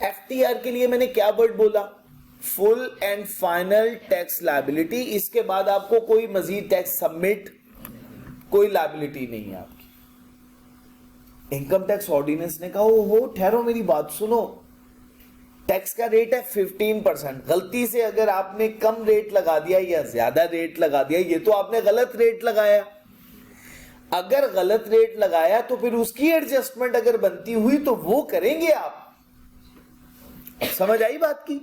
Speaker 1: एफटीआर के लिए मैंने क्या वर्ड बोला? Full and final tax liability. इसके बाद आपको कोई मजीद टैक्स सबमिट, कोई लायबिलिटी नहीं है आपकी। इनकम टैक्स ऑर्डिनेंस ने कहा हो ठहरो मेरी बात सुनो, टैक्स का रेट है 15%। गलती से अगर आपने कम रेट लगा दिया या ज्यादा रेट लगा दिया, ये तो आपने गलत रेट लगाया। अगर गलत रेट लगाया तो फिर उसकी एडजस्टमेंट अगर बनती हुई तो वो करेंगे आप। समझ आई बात की?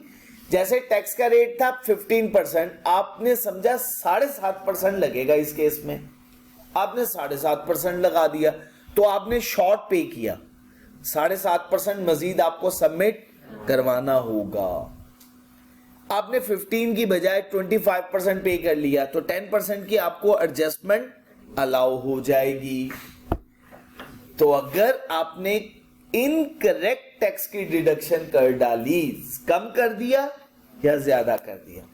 Speaker 1: जैसे टैक्स का रेट था 15%, आपने समझा 7.5% लगेगा इस केस में, आपने 7.5% लगा दिया, तो आपने शॉर्ट पे किया। 7.5% मजीद आपको सबमिट करवाना होगा। आपने 15 की बजाय 25% पे कर लिया, तो 10% की आपको एडजस्टमेंट अलाउ हो जाएगी। तो अगर आपने इनकरेक्ट टैक्स की डिडक्शन कर डाली, कम कर दिया या ज्यादा कर दिया,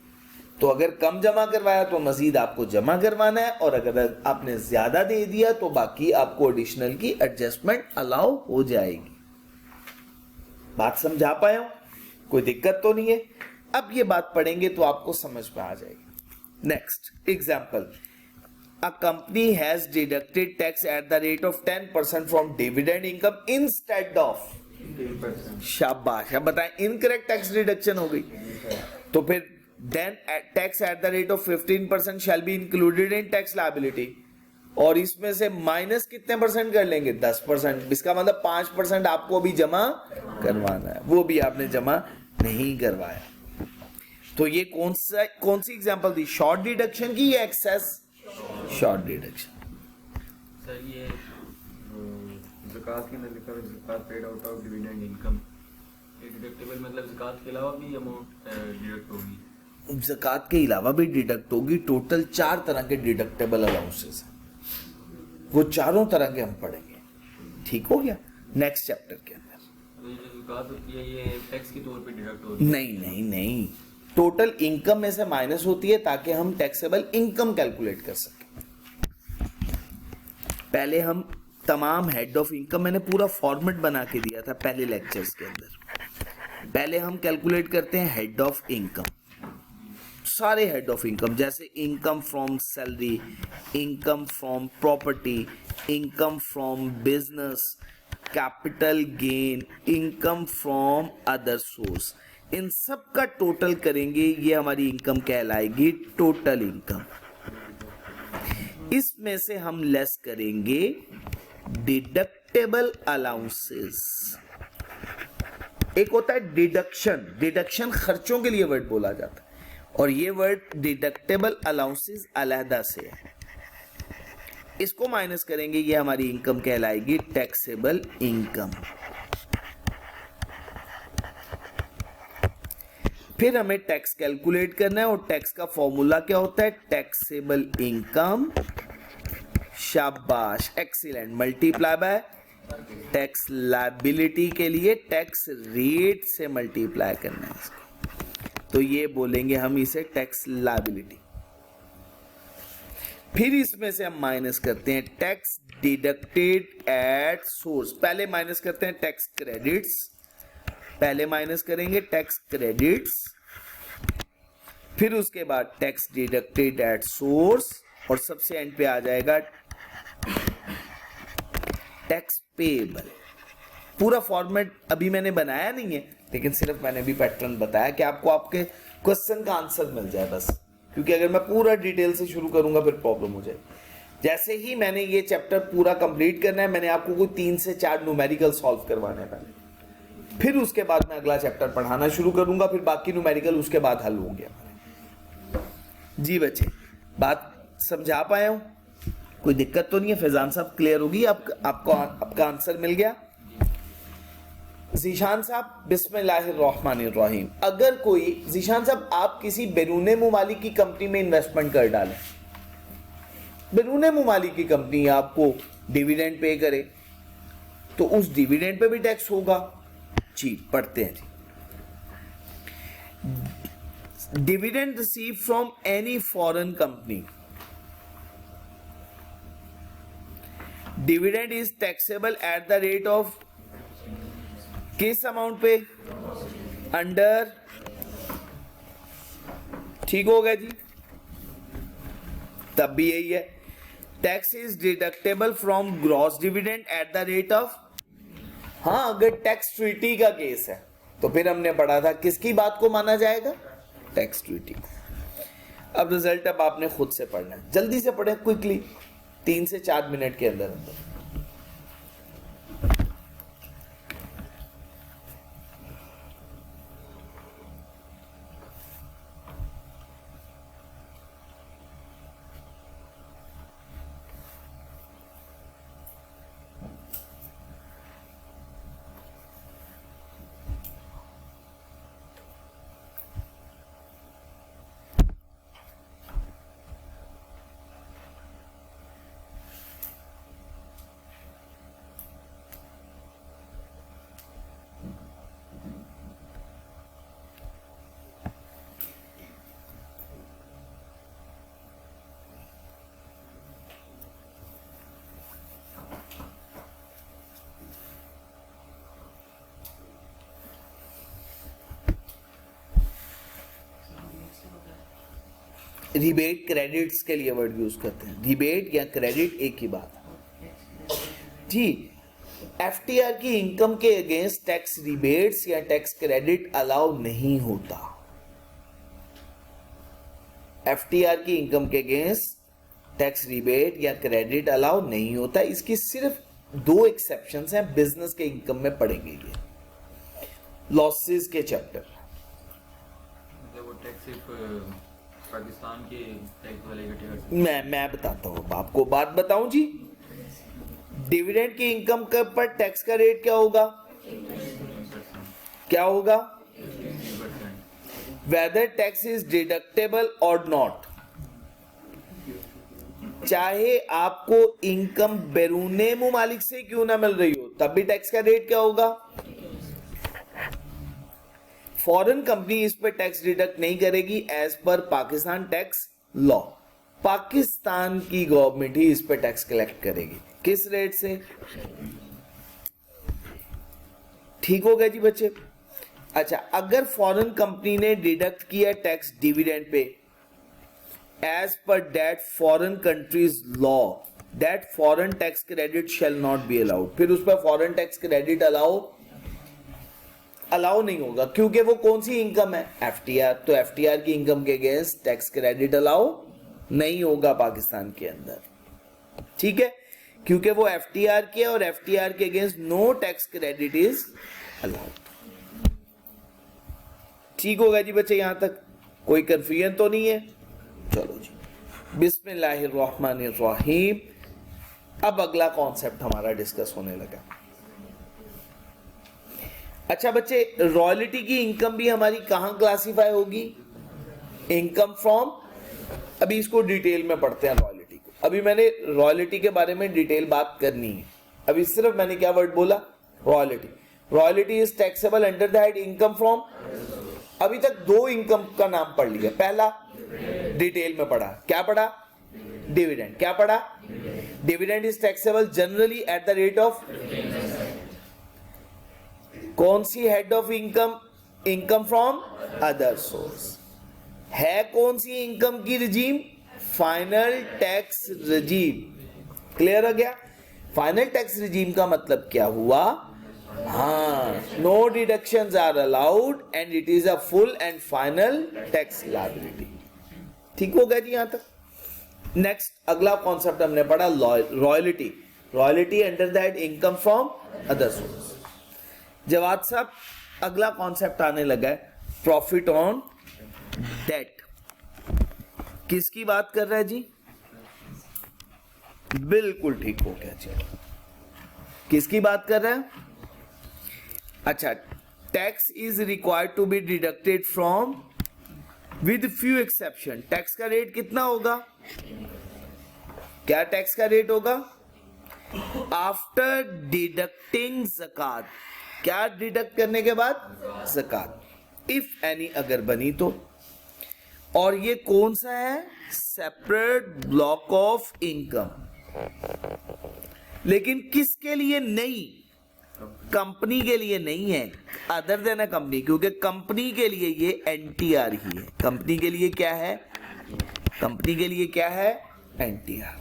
Speaker 1: तो अगर कम जमा करवाया तो मजीद आपको जमा करवाना है, और अगर आपने ज्यादा दे दिया तो बाकी आपको एडिशनल की एडजस्टमेंट अलाउ हो जाएगी। बात समझा पाए हो? कोई दिक्कत तो नहीं है? अब ये बात पढ़ेंगे तो आपको समझ में आ जाएगी। Next example, a company has deducted tax at the rate of 10% from dividend income instead of, शाबाश। अब बताएं, इनकरेक्ट टैक्स डिडक्शन हो गई, तो फिर then tax at the rate of 15% shall be included in tax liability, और इसमें से माइनस कितने परसेंट कर लेंगे? 10%। इसका मतलब 5% आपको भी जमा करवाना है, वो भी आपने जमा नहीं करवाया। तो ये कौन सी एग्जांपल थी, शॉर्ट डिडक्शन की या एक्सेस? Short deduction.
Speaker 3: सर ये ज़कात के अंदर लिखा है ज़कात paid out of dividend income, ये डिडक्टेबल मतलब ज़कात के अलावा भी अमाउंट डिडक्ट होगी?
Speaker 1: ज़कात के अलावा भी डिडक्ट होगी। टोटल 4 तरह के डिडक्टेबल अलाउंसेस हैं, वो चारों तरह के हम पढ़ेंगे। ठीक हो गया? नेक्स्ट चैप्टर के अंदर।
Speaker 3: तो ये जो ज़कात होती है ये टैक्स के तौर पे डिडक्ट होती है?
Speaker 1: नहीं नहीं नहीं, टोटल इनकम में से माइनस होती है ताकि हम टैक्सेबल इनकम कैलकुलेट कर सकें। पहले हम तमाम हेड ऑफ इनकम, मैंने पूरा फॉर्मेट बना के दिया था पहले लेक्चर्स के अंदर। पहले हम कैलकुलेट करते हैं हेड ऑफ इनकम, सारे हेड ऑफ इनकम, जैसे income from salary, income from property, income from business, capital gain, income from other source. इन सब का टोटल करेंगे, ये हमारी इनकम कहलाएगी टोटल इनकम। इसमें से हम लेस करेंगे डिडक्टेबल अलाउंसेस। एक होता है डिडक्शन, डिडक्शन खर्चों के लिए वर्ड बोला जाता है, और ये वर्ड डिडक्टेबल अलाउंसेस अलहदा से है। इसको माइनस करेंगे, ये हमारी इनकम कहलाएगी टैक्सेबल इनकम। फिर हमें टैक्स कैलकुलेट करना है, और टैक्स का फॉर्मूला क्या होता है, टैक्सेबल इनकम, शाबाश, excellent, multiply by tax liability के लिए टैक्स रेट से मल्टीप्लाई करना है इसको, तो ये बोलेंगे हम इसे टैक्स लायबिलिटी। फिर इसमें से हम माइनस करते हैं टैक्स डिडक्टेड एट सोर्स। पहले माइनस करते हैं टैक्स क्रेडिट्स, पहले माइनस करेंगे टैक्स क्रेडिट्स, फिर उसके बाद टैक्स डिडक्टेड एट सोर्स, और सबसे एंड पे आ जाएगा टैक्स पेएबल। पूरा फॉर्मेट अभी मैंने बनाया नहीं है, लेकिन सिर्फ मैंने भी पैटर्न बताया कि आपको आपके क्वेश्चन का आंसर मिल जाए बस, क्योंकि अगर मैं पूरा डिटेल से शुरू करूंगा फिर प्रॉब्लम हो जाएगी। जैसे ही मैंने ये चैप्टर पूरा कंप्लीट करना है, मैंने आपको कोई 3 से 4 न्यूमेरिकल सॉल्व करवाने पहले, फिर उसके बाद मैं अगला चैप्टर पढ़ाना शुरू करूंगा, फिर बाकी न्यूमेरिकल उसके बाद हल होंगे। जी बच्चे, बात समझा पाए हो? कोई दिक्कत तो नहीं है? फैजान साहब क्लियर होगी? आपका आंसर मिल गया? जीशान साहब, बिस्मिल्लाहिर्रहमानिर्रहीम। अगर कोई, जीशान साहब आप किसी बैरूने मुमालिक की कंपनी में इन्वेस्टमेंट कर डालें, बैरूने मुमालिक की कंपनी आपको डिविडेंड पे करे, तो उस डिविडेंड पे भी टैक्स होगा जी। पढ़ते हैं जी। Dividend receive from any foreign company, dividend is taxable at the rate of, किस अमाउंट पे, अंडर, ठीक हो गया जी। तब भी यही है, tax is deductible from gross dividend at the rate of. हाँ, अगर टैक्स ट्रीटी का केस है तो फिर हमने पढ़ा था किसकी बात को माना जाएगा, टैक्स ट्रीटी। अब रिजल्ट अब आपने खुद से पढ़ना है, जल्दी से पढ़े, क्विकली, 3 से 4 मिनट के अंदर अंदर। रिबेट क्रेडिट्स के लिए वर्ड यूज करते हैं, रिबेट या क्रेडिट एक ही बात है जी। एफटीआर की इनकम के अगेंस्ट टैक्स रिबेट्स या टैक्स क्रेडिट अलाउ नहीं होता। एफटीआर की इनकम के अगेंस्ट टैक्स रिबेट या क्रेडिट अलाउ नहीं होता। इसकी सिर्फ 2 एक्सेप्शंस हैं, बिजनेस के इनकम में पड़ेंगे ये, लॉसेस के चैप्टर।
Speaker 3: वो टैक्स सिर्फ पाकिस्तान के टैक्स वाले इकट्ठे कर सकते
Speaker 1: मैं बताता हूँ अब आपको, बात बताऊं जी। डिविडेंड की इनकम के पर टैक्स का रेट क्या होगा? क्या होगा? वेदर टैक्स इज डिडक्टेबल और नॉट। चाहे आपको इनकम बैरूने मुमालिक से क्यों ना मिल रही हो, तब भी टैक्स का रेट क्या होगा? फॉरेन कंपनी इस पर टैक्स डिडक्ट नहीं करेगी as per Pakistan tax law. Pakistan की गवर्नमेंट ही इस पर टैक्स कलेक्ट करेगी। किस रेट से? ठीक हो गया जी बच्चे। अच्छा, अगर फॉरेन कंपनी ने डिडक्ट किया टैक्स डिविडेंड पे एज पर that foreign country's law, that foreign tax credit shall not be allowed. फिर उस पर फॉरेन टैक्स क्रेडिट अलाउ नहीं होगा, क्योंकि वो कौन सी इनकम है? एफटीआर। तो एफटीआर की इनकम के अगेंस्ट टैक्स क्रेडिट अलाउ नहीं होगा पाकिस्तान के अंदर। ठीक है, क्योंकि वो एफटीआर की है और एफटीआर के against no tax credit is allowed. ठीक होगा जी बच्चे, यहां तक कोई कंफ्यूजन तो नहीं है? चलो जी, बिस्मिल्लाहिर्रहमानिर्रहीम। अब अगला कॉन्सेप्ट हमारा डिस्कस होने लगा। अच्छा बच्चे, रॉयल्टी की इनकम भी हमारी कहां क्लासिफाई होगी? Income from. अभी इसको डिटेल में पढ़ते हैं रॉयल्टी को। अभी मैंने रॉयल्टी के बारे में डिटेल बात करनी है। अभी सिर्फ मैंने क्या वर्ड बोला? Royalty. Royalty is taxable under the head income from. अभी तक दो इनकम का नाम पढ़ लिया। पहला डिटेल में पढ़ा, क्या पढ़ा? डिविडेंड। क्या पढ़ा? Dividend is taxable generally at the rate of. कौन सी head of income? Income from other source. है कौन सी इनकम की regime? Final tax regime. Clear हो गया? फाइनल टैक्स रिजीम का मतलब क्या हुआ? हाँ, no deductions are allowed and it is a full and final tax liability. ठीक हो गया जी यहां तक? नेक्स्ट अगला कॉन्सेप्ट हमने पढ़ा royalty. Royalty under that income from other source. जवाब साहब, अगला कॉन्सेप्ट आने लगा है प्रॉफिट ऑन डेट। किसकी बात कर रहा है जी? बिल्कुल ठीक हो गया जी। किसकी बात कर रहा है? अच्छा, tax is required to be deducted from with few exception. Tax का रेट कितना होगा? क्या टैक्स का रेट होगा? आफ्टर डिडक्टिंग ज़कात। क्या डिडक्ट करने के बाद? ज़कात। इफ एनी, अगर बनी तो। और ये कौन सा है? Separate block of income. लेकिन किसके लिए नहीं? कंपनी के लिए नहीं है, अदर देन अ कंपनी, क्योंकि कंपनी के लिए ये एनटीआर ही है। कंपनी के लिए क्या है? कंपनी के लिए क्या है? एनटीआर।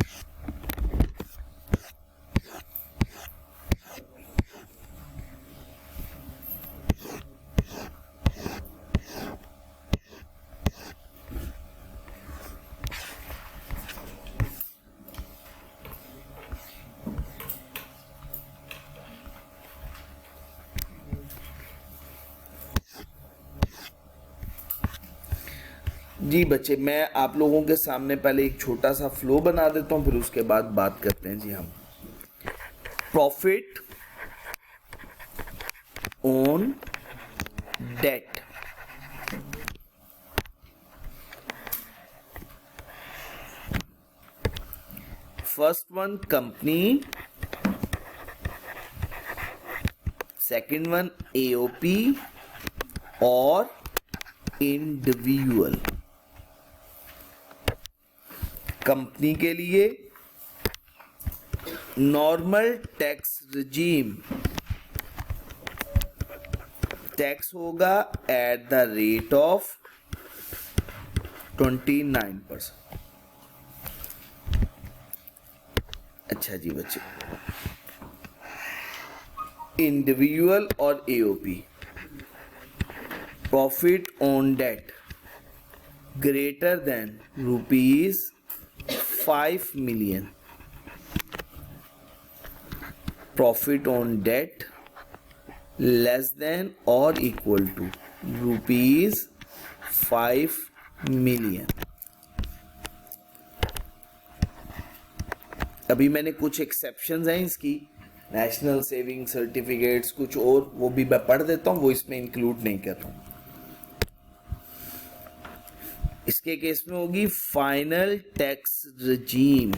Speaker 1: जी बच्चे, मैं आप लोगों के सामने पहले एक छोटा सा फ्लो बना देता हूं, फिर उसके बाद बात करते हैं जी हम। Profit on debt. First one company, second one AOP और इंडिविजुअल। कंपनी के लिए नॉर्मल टैक्स रिजीम, टैक्स होगा एट द रेट ऑफ 29%। अच्छा जी बच्चे, इंडिविजुअल और AOP, profit on debt greater than ₹5 million, profit on debt less than or equal to 5 million. अभी मैंने कुछ एक्सेप्शंस हैं इसकी, नेशनल सेविंग सर्टिफिकेट्स कुछ और, वो भी मैं पढ़ देता हूँ, वो इसमें इंक्लूड नहीं कर रहा हूँ। इसके केस में होगी फाइनल टैक्स रजीम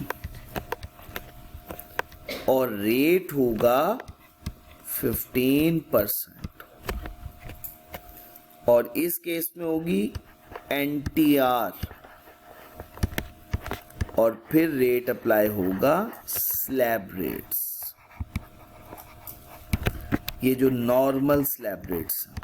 Speaker 1: और रेट होगा 15%, और इस केस में होगी एनटीआर और फिर रेट अप्लाई होगा स्लैब रेट्स, ये जो नॉर्मल स्लैब रेट्स हैं।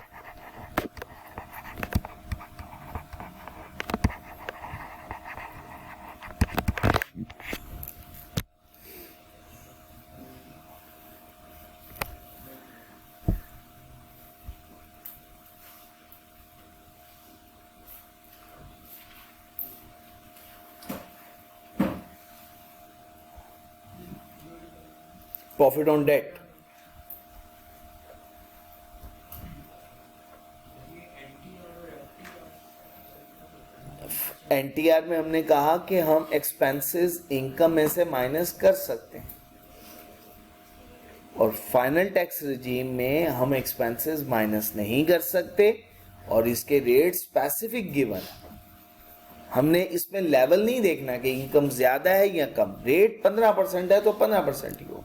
Speaker 1: प्रॉफिट ऑन डेट, एनटीआर में हमने कहा कि हम एक्सपेंसेस इनकम में से माइनस कर सकते हैं, और फाइनल टैक्स रिजीम में हम एक्सपेंसेस माइनस नहीं कर सकते, और इसके रेट स्पेसिफिक गिवन। हमने इसमें लेवल नहीं देखना कि इनकम ज्यादा है या कम, रेट 15% है तो 15% ही होगा,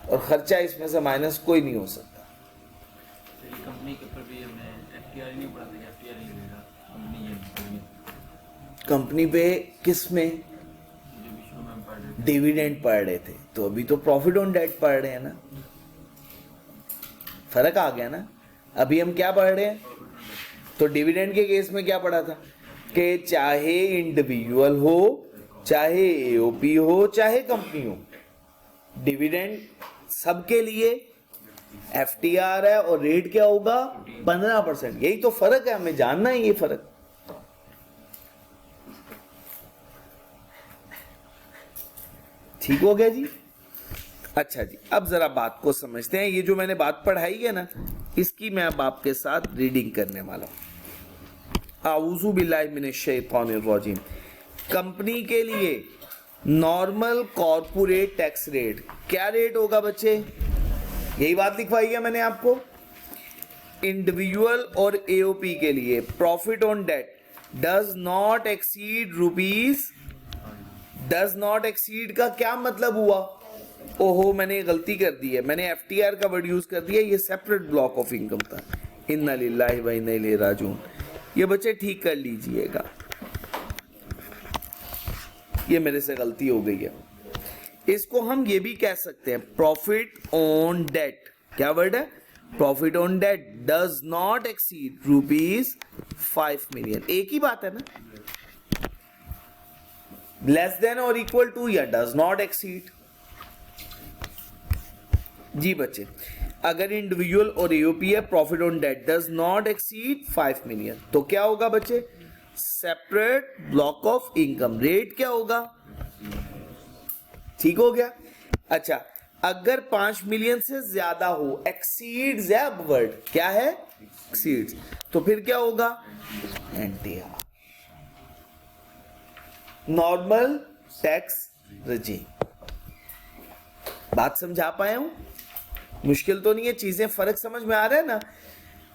Speaker 1: और खर्चा इसमें से माइनस कोई नहीं हो सकता।
Speaker 3: कंपनी के ऊपर भी हमने एफटीआर नहीं पढ़ा था, एफटीआर नहीं लेगा
Speaker 1: कंपनी पे किस में डिविडेंड पढ़ रहे थे, तो अभी तो प्रॉफिट ऑन डेट पढ़ रहे हैं ना, फर्क आ गया ना। अभी हम क्या पढ़ रहे हैं, तो डिविडेंड के केस में क्या पढ़ा था कि चाहे इंडिविजुअल हो, चाहे एओपी हो, चाहे कंपनी हो, डिविडेंड सबके लिए एफटीआर है और रेट क्या होगा 15%। यही तो फर्क है, हमें जानना है ये फर्क। ठीक हो गया जी। अच्छा जी, अब जरा बात को समझते हैं। ये जो मैंने बात पढ़ाई है ना, इसकी मैं अब आपके साथ रीडिंग करने वाला हूं। आऊज़ु बिल्लाहि मिनश शैतानिर रजीम। कंपनी के लिए नॉर्मल कॉर्पोरेट टैक्स रेट क्या रेट होगा बच्चे, यही बात लिखवाई है मैंने आपको। इंडिविजुअल और एओपी के लिए profit on date does not exceed rupees, does not exceed का क्या मतलब हुआ, ओहो मैंने गलती कर दी है, मैंने एफटीआर का वर्ड यूज कर दिया, ये सेपरेट ब्लॉक ऑफ इनकम था। इन्ना लिल्लाहि व इन्ना इलैहि राजिऊन। ये बच्चे ठीक कर लीजिएगा, ये मेरे से गलती हो गई है। इसको हम ये भी कह सकते हैं प्रॉफिट ऑन डेट। क्या वर्ड है, profit on date does not exceed ₹5 million. एक ही बात है ना, लेस देन और इक्वल टू या डज नॉट एक्सीड। जी बच्चे, अगर इंडिविजुअल और एओपी है, profit on date does not exceed 5 million, तो क्या होगा बच्चे, separate block of income, rate क्या होगा, ठीक हो गया। अच्छा, अगर 5 मिलियन से ज्यादा हो, एक्सीड्स है अब वर्ड, क्या है एक्सीड्स, तो फिर क्या होगा एनटीआर, नॉर्मल टैक्स रजीम। बात समझा पाया हूं, मुश्किल तो नहीं है, चीजें फर्क समझ में आ रहा है ना।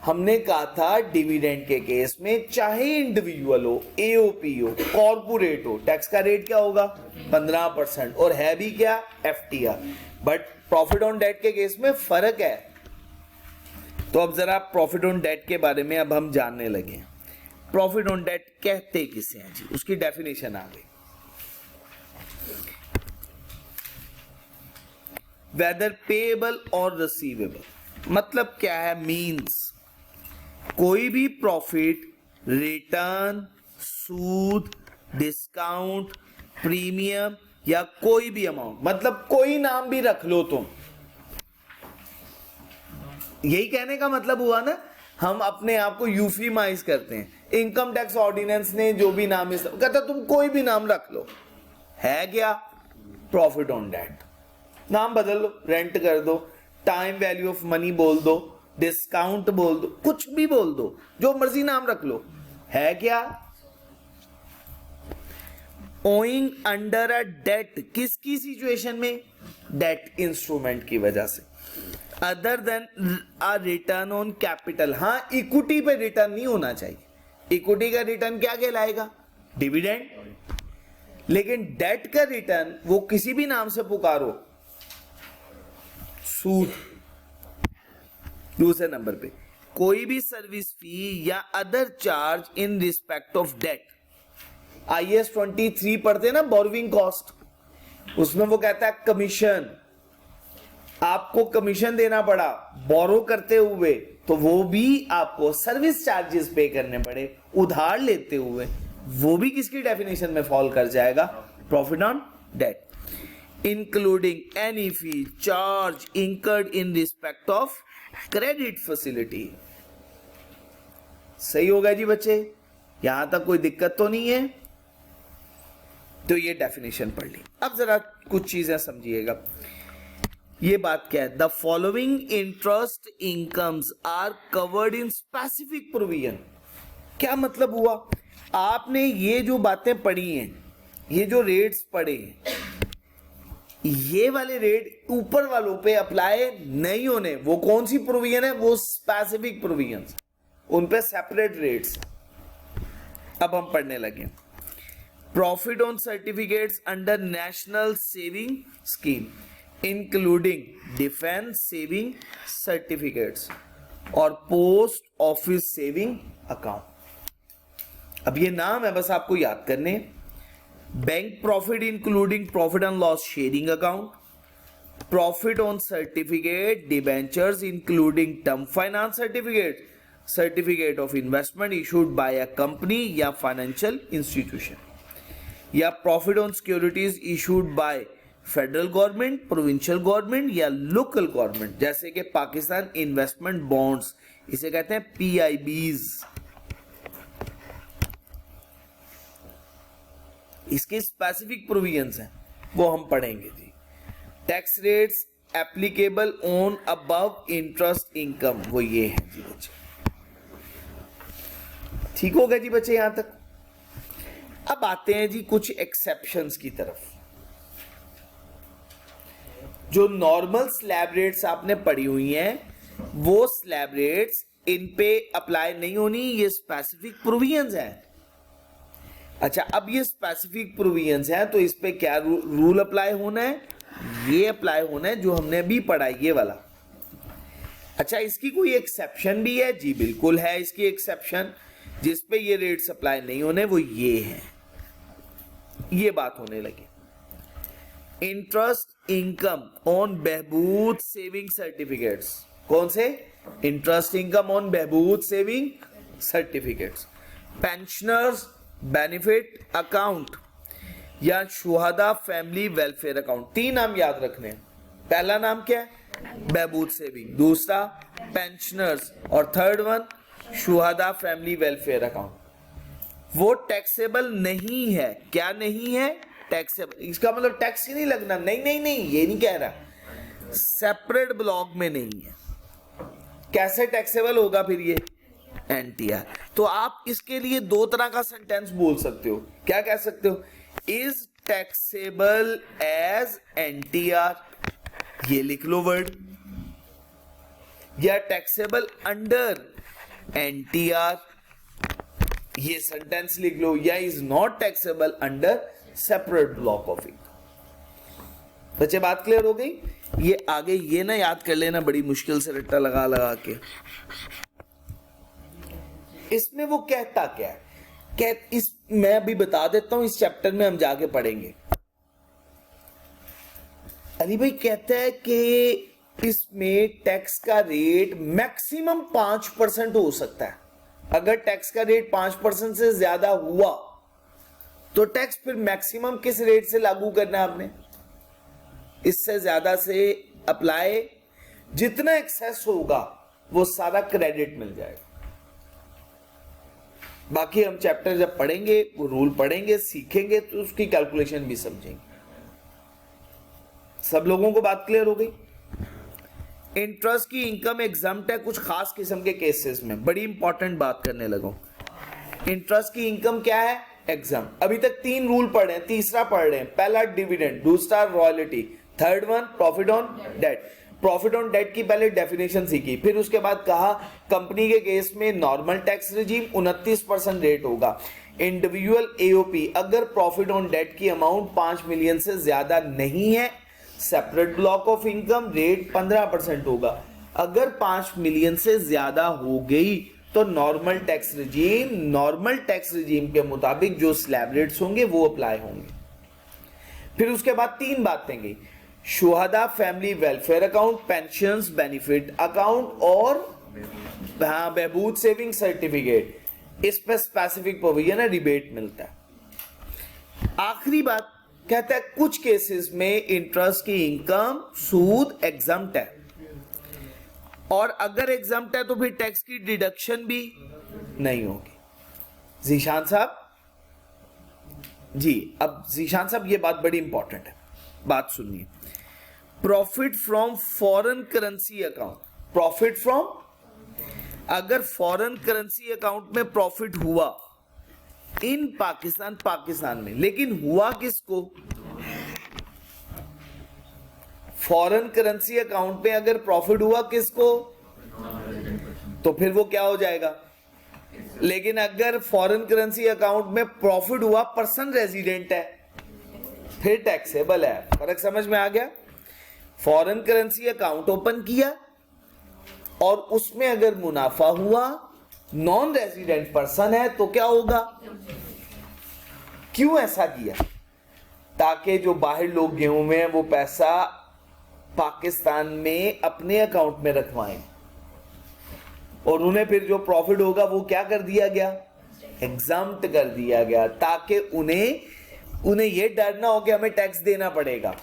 Speaker 1: हमने कहा था डिविडेंड के केस में चाहे इंडिविजुअल हो, एओपी हो, कॉर्पोरेट हो, टैक्स का रेट क्या होगा 15%, और है भी क्या FTR. But profit on debt के केस में फर्क है। तो अब जरा प्रॉफिट ऑन डेट के बारे में अब हम जानने लगे। प्रॉफिट ऑन डेट कहते किसे हैं जी, उसकी डेफिनेशन आ गई। वेदर पेएबल और रिसीवेबल, मतलब क्या है, मींस कोई भी प्रॉफिट, रिटर्न, सूद, डिस्काउंट, प्रीमियम या कोई भी अमाउंट, मतलब कोई नाम भी रख लो तुम, यही कहने का मतलब हुआ ना। हम अपने आप को यूफीमाइज करते हैं, इनकम टैक्स ऑर्डिनेंस ने जो भी नाम कहता तुम कोई भी नाम रख लो, है क्या प्रॉफिट ऑन डेट, नाम बदल लो, रेंट कर दो, टाइम वैल्यू ऑफ मनी बोल दो, डिस्काउंट बोल दो, कुछ भी बोल दो, जो मर्जी नाम रख लो, है क्या? ओइंग अंडर अ डेट, किसकी सिचुएशन में? डेट इंस्ट्रूमेंट की वजह से। Other than a return on capital, हाँ इक्विटी पे रिटर्न नहीं होना चाहिए। इक्विटी का रिटर्न क्या कहलाएगा? डिविडेंड। लेकिन डेट का रिटर्न वो किसी भी नाम से पुकारो, सूद। दूसरे नंबर पे कोई भी सर्विस फी या other charge in respect of debt. IAS 23 पढ़ते ना, बोरोइंग कॉस्ट, उसमें वो कहता है कमीशन, आपको कमीशन देना पड़ा बोरो करते हुए, तो वो भी आपको सर्विस चार्जेस पे करने पड़े उधार लेते हुए, वो भी किसकी डेफिनेशन में फॉल कर जाएगा? Profit on debt. Including any fee charge incurred in respect of credit facility. सही होगा जी बच्चे, यहां तक कोई दिक्कत तो नहीं है? तो ये डेफिनेशन पढ़ ली। अब जरा कुछ चीजें समझिएगा। ये बात क्या है? The following interest incomes are covered in specific provision. क्या मतलब हुआ? आपने ये जो बातें पढ़ी हैं, ये जो रेट्स पढ़े हैं, ये वाले रेट ऊपर वालों पे अप्लाई नहीं होने। वो कौन सी प्रोविजन है? वो स्पेसिफिक प्रोविजन, उन पे सेपरेट रेट्स। अब हम पढ़ने लगे। Profit on certificates under national saving scheme including defence saving certificates और पोस्ट ऑफिस सेविंग अकाउंट। अब ये नाम है, बस आपको याद करने। Bank profit including profit and loss sharing account, profit on certificate debentures including term finance certificate, certificate of investment issued by a company या फाइनेंशियल इंस्टीट्यूशन, या profit on securities issued by federal government, provincial government या local government, जैसे कि Pakistan investment bonds, इसे कहते हैं PIBs। इसके specific provisions हैं, वो हम पढ़ेंगे जी। Tax rates applicable on above interest income, वो ये है जी बच्चे। ठीक हो गया जी बच्चे यहां तक? अब आते हैं जी कुछ एक्सेप्शंस की तरफ। जो नॉर्मल स्लैब रेट्स आपने पढ़ी हुई हैं, वो स्लैब रेट्स इन पे अप्लाई नहीं होनी, ये स्पेसिफिक प्रोविजंस हैं। अच्छा, अब ये स्पेसिफिक प्रोविजंस हैं, तो इस पे क्या रूल अप्लाई होना है? ये अप्लाई होना है जो हमने अभी पढ़ा, ये वाला। अच्छा, इसकी कोई एक्सेप्शन भी है? जी बिल्कुल है इसकी एक्सेप्शन। जिस पे ये रेट्स अप्लाई नहीं होने वो ये है। ये बात होने लगी। Interest income on Behbood saving certificates. कौन से? Interest income on Behbood saving certificates, pensioners benefit account या शुहदा फैमिली वेलफेयर अकाउंट। 3 नाम याद रखने हैं। पहला नाम क्या है? बहबूद सेविंग, दूसरा पेंशनर्स, और third one Shuhada family welfare account. वो टैक्सेबल नहीं है। क्या नहीं है? टैक्सेबल। इसका मतलब टैक्स ही नहीं लगना। नहीं नहीं नहीं, ये नहीं कह रहा। सेपरेट ब्लॉक में नहीं है। कैसे टैक्सेबल होगा फिर ये? NTR। तो आप इसके लिए 2 तरह का सेंटेंस बोल सकते हो। क्या कह सकते हो? इज टैक्सेबल एज NTR, ये लिख लो वर्ड, या टैक्सेबल अंडर NTR, ये सेंटेंस लिख लो, या is not taxable under separate block of income. बच्चे बात क्लियर हो गई? ये आगे ये ना याद कर लेना बड़ी मुश्किल से रट्टा लगा लगा के। इसमें वो कहता क्या है? इस मैं अभी बता देता हूं, इस चैप्टर में हम जाके पढ़ेंगे। अली भाई कहता है कि इसमें टैक्स का रेट मैक्सिमम 5% हो सकता है। अगर टैक्स का रेट 5% से ज्यादा हुआ तो टैक्स फिर मैक्सिमम किस रेट से लागू करना है आपने? इससे ज्यादा से अप्लाई, जितना एक्सेस होगा वो सारा क्रेडिट मिल जाएगा। बाकी हम चैप्टर जब पढ़ेंगे, वो रूल पढ़ेंगे, सीखेंगे, तो उसकी कैलकुलेशन भी समझेंगे। सब लोगों को बात क्लियर हो गई? इंटरेस्ट की इनकम एग्जम्प्ट है कुछ खास किस्म के केसेस में। बड़ी इंपॉर्टेंट बात करने लगा। इंटरेस्ट की इनकम क्या है? एग्जाम। अभी तक 3 रूल पढ़े हैं, तीसरा पढ़ रहे हैं। पहला डिविडेंड, दूसरा royalty, third one profit on debt. Profit on debt की पहले डेफिनेशन सीखी, फिर उसके बाद कहा कंपनी के केस में नॉर्मल टैक्स रिजीम 29% रेट होगा। इंडिविजुअल एओपी अगर प्रॉफिट ऑन डेट की अमाउंट 5 मिलियन से ज्यादा नहीं है, separate block of income rate 15% होगा। अगर 5 मिलियन से ज्यादा हो गई तो नॉर्मल टैक्स रिजीम के मुताबिक जो स्लैब रेट्स होंगे वो अप्लाई होंगे। फिर उसके बाद 3 बातें गई, Shuhada family welfare account, pensions benefit account और बहबूद सेविंग सर्टिफिकेट। इस पर स्पेसिफिक प्रोविजन है, रिबेट मिलता है। आखिरी बात कहता है कुछ केसेस में इंटरेस्ट की इनकम सूद एग्जम्प्ट है, और अगर एग्जम्प्ट है तो फिर टैक्स की डिडक्शन भी नहीं होगी। जीशान साहब जी, अब जीशान साहब ये बात बड़ी इंपॉर्टेंट है, बात सुनिए। Profit from foreign currency account, profit from, अगर फॉरेन करेंसी अकाउंट में प्रॉफिट हुआ इन पाकिस्तान में, लेकिन हुआ किसको? फॉरेन करेंसी अकाउंट में अगर प्रॉफिट हुआ किसको? तो फिर वो क्या हो जाएगा? लेकिन अगर फॉरेन करेंसी अकाउंट में प्रॉफिट हुआ पर्सन रेजिडेंट है, फिर टैक्सेबल है। फर्क समझ में आ गया? फॉरेन करेंसी अकाउंट ओपन किया और उसमें अगर मुनाफा हुआ, नॉन रेजिडेंट पर्सन है, तो क्या होगा? क्यों ऐसा किया? ताकि जो बाहर लोग गए हुए हैं वो पैसा पाकिस्तान में अपने अकाउंट में रखवाएं, और उन्हें फिर जो प्रॉफिट होगा वो क्या कर दिया गया? एग्जम्प्ट कर दिया गया, ताकि उन्हें ये डर ना हो कि हमें टैक्स देना पड़ेगा।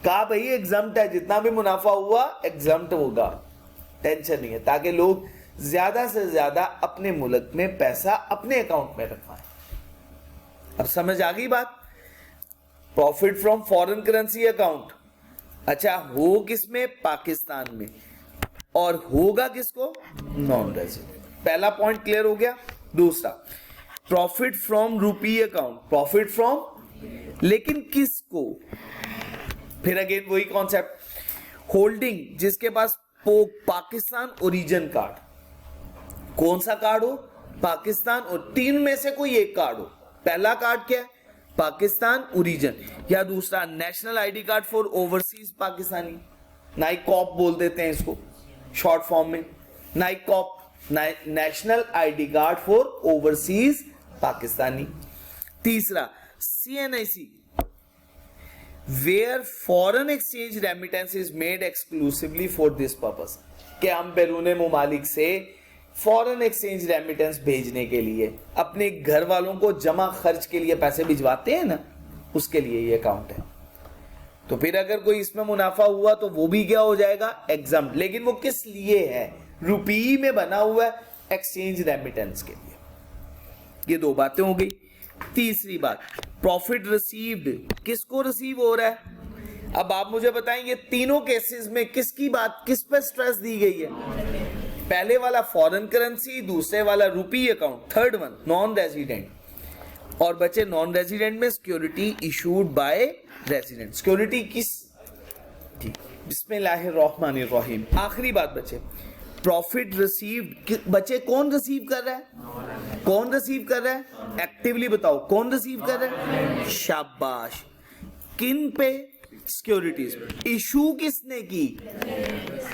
Speaker 1: कहा भाई एग्जम्प्ट है, जितना भी मुनाफा हुआ एग्जम्प्ट होगा, टेंशन नहीं है, ताकि लोग ज्यादा से ज्यादा अपने मुल्क में पैसा अपने अकाउंट में रखवाएं। अब समझ आ गई बात? Profit from foreign currency account, अच्छा हो किसमें? पाकिस्तान में, और होगा किसको? Non resident. पहला पॉइंट क्लियर हो गया। दूसरा, प्रॉफिट फ्रॉम रूपी अकाउंट, प्रॉफिट फ्रॉम, लेकिन किसको? फिर अगेन वही कॉन्सेप्ट, होल्डिंग जिसके पास पाकिस्तान ओरिजिन कार्ड, कौन सा कार्ड हो? पाकिस्तान, और 3 में से कोई एक कार्ड हो। पहला कार्ड क्या है? पाकिस्तान ओरिजिन, या दूसरा national ID card for overseas Pakistani, NICOP बोल देते हैं इसको शॉर्ट फॉर्म में, NICOP, national ID card for overseas Pakistani. तीसरा, CNIC, where foreign exchange remittance is made exclusively for this purpose, कि हम बैरून मुमालिक से फॉरेन एक्सचेंज रेमिटेंस भेजने के लिए अपने घर वालों को जमा खर्च के लिए पैसे भिजवाते हैं ना, उसके लिए ये अकाउंट है। तो फिर अगर कोई इसमें मुनाफा हुआ तो वो भी क्या हो जाएगा? एग्जम्प्ट। लेकिन वो किस लिए है? रुपी में बना हुआ है, एक्सचेंज रेमिटेंस के लिए। ये 2 बातें हो गई। तीसरी बात, प्रॉफिट रिसीव्ड, किसको रिसीव हो रहा है? अब आप मुझे बताएंगे तीनों केसेस में किसकी बात, किस पर स्ट्रेस दी गई है? पहले वाला फॉरेन करेंसी, दूसरे वाला rupee account, third one non resident. और बचे नॉन रेजिडेंट में security issued by resident. Security किस? बिस्मिल्लाहिर्रहमानिर्रहीम। आखिरी बात बचे प्रॉफिट रिसीव्ड, बचे कौन रिसीव कर रहा है? कौन रिसीव कर रहा है? एक्टिवली बताओ कौन रिसीव कर रहा है? शाबाश। किन पे? सिक्योरिटीज पे। इशू किसने की?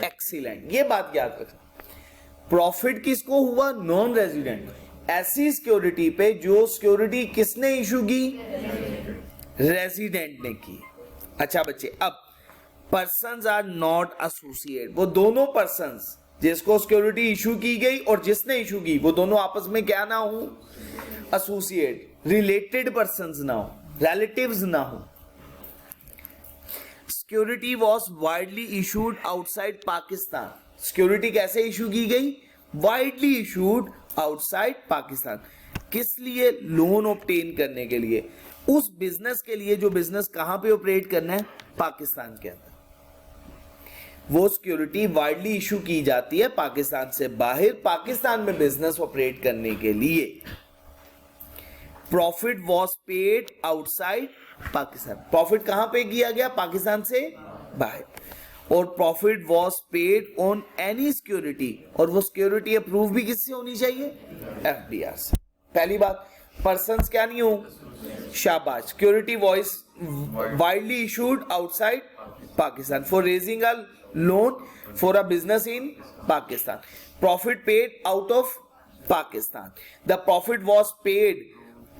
Speaker 1: एक्सीलेंट। ये बात याद रखना। प्रॉफिट किसको हुआ? Non resident. ऐसी सिक्योरिटी पे जो सिक्योरिटी किसने इशू की? रेजिडेंट ने की। अच्छा बच्चे, अब पर्सन्स आर नॉट एसोसिएट, वो दोनों पर्सन्स जिसको सिक्योरिटी इशू की गई और जिसने इशू की, वो दोनों आपस में क्या ना हो? एसोसिएट, रिलेटेड पर्सन्स ना हो, रिलेटिव्स ना हो। Security was widely issued outside Pakistan. Security कैसे इशू की गई? Widely issued outside Pakistan. किस लिए? लोन ऑब्टेन करने के लिए, उस बिजनेस के लिए जो बिजनेस कहां पे ऑपरेट करना है? पाकिस्तान के अंदर। वो सिक्योरिटी वाइडली इशू की जाती है पाकिस्तान से बाहर, पाकिस्तान में बिजनेस ऑपरेट करने के लिए। Profit was paid outside Pakistan, profit कहां पे किया गया, पाकिस्तान से बाहर। और profit was paid on any security, और वो सिक्योरिटी अप्रूव भी किससे होनी चाहिए, एफबीआर से। पहली बात, पर्सन्स क्या नहीं हो, शाबाश, security voice widely issued outside Pakistan for raising a loan for a business in Pakistan, profit paid out of Pakistan, the profit was paid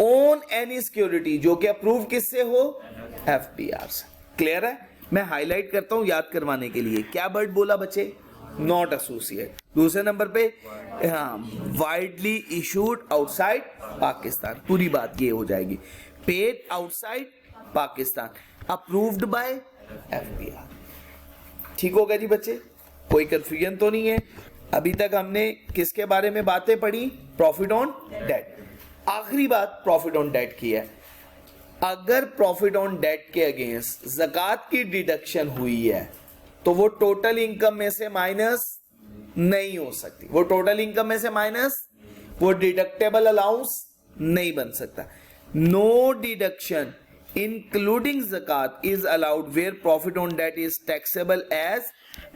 Speaker 1: on any security, जो कि अप्रूव किससे हो, एफबीआर से। क्लियर है? मैं हाईलाइट करता हूं याद करवाने के लिए। क्या वर्ड बोला बच्चे, नॉट एसोसिएट। दूसरे नंबर पे वाइडली इशूड आउटसाइड पाकिस्तान, पूरी बात ये हो जाएगी, paid outside Pakistan, approved by FBR. ठीक होगा जी बच्चे, कोई कंफ्यूजन तो नहीं है? अभी तक हमने किसके बारे में बातें पढ़ी, प्रॉफिट ऑन डेट। आखिरी बात प्रॉफिट ऑन डेट की है। अगर प्रॉफिट ऑन डेट के अगेंस्ट ज़कात की डिडक्शन हुई है तो वो टोटल इनकम में से माइनस नहीं हो सकती, वो टोटल इनकम में से माइनस, वो डिडक्टेबल अलाउंस नहीं बन सकता। नो डिडक्शन इंक्लूडिंग ज़कात is allowed where profit on debt is taxable as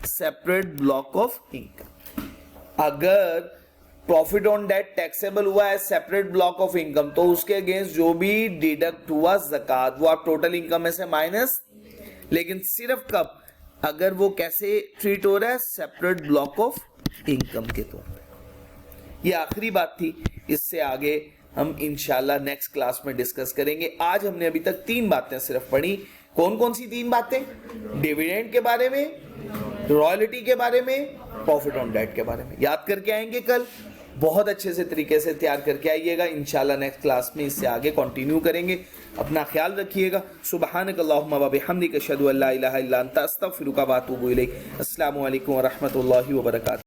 Speaker 1: separate block of income. अगर प्रॉफिट ऑन डेट टैक्सेबल हुआ है सेपरेट ब्लॉक ऑफ इनकम, तो उसके अगेंस्ट जो भी डिडक्ट हुआ ज़कात वो आप टोटल इनकम में से माइनस, लेकिन सिर्फ कब, अगर वो कैसे ट्रीट हो रहा है, सेपरेट ब्लॉक ऑफ इनकम के तौर पे। ये आखिरी बात थी, इससे आगे हम इंशाल्लाह नेक्स्ट क्लास में डिस्कस करेंगे। आज हमने अभी तक 3 बातें सिर्फ पढ़ी। कौन कौन सी 3 बातें, डिविडेंड के बारे में, रॉयल्टी के बारे में, प्रॉफिट ऑन डेट के बारे में। याद करके आएंगे कल, बहुत अच्छे से तरीके से तैयार करके आइएगा। इंशाल्लाह नेक्स्ट क्लास में इससे आगे कंटिन्यू करेंगे। अपना ख्याल रखिएगा। सुब्हानक अल्लाहुम्मा व बिहम्दिक अशहदु अल्ला इलाहा इल्ला अंता अस्तगफिरुका व अतूबु इलैक। अस्सलामु अलैकुम व रहमतुल्लाहि व बरकातहू।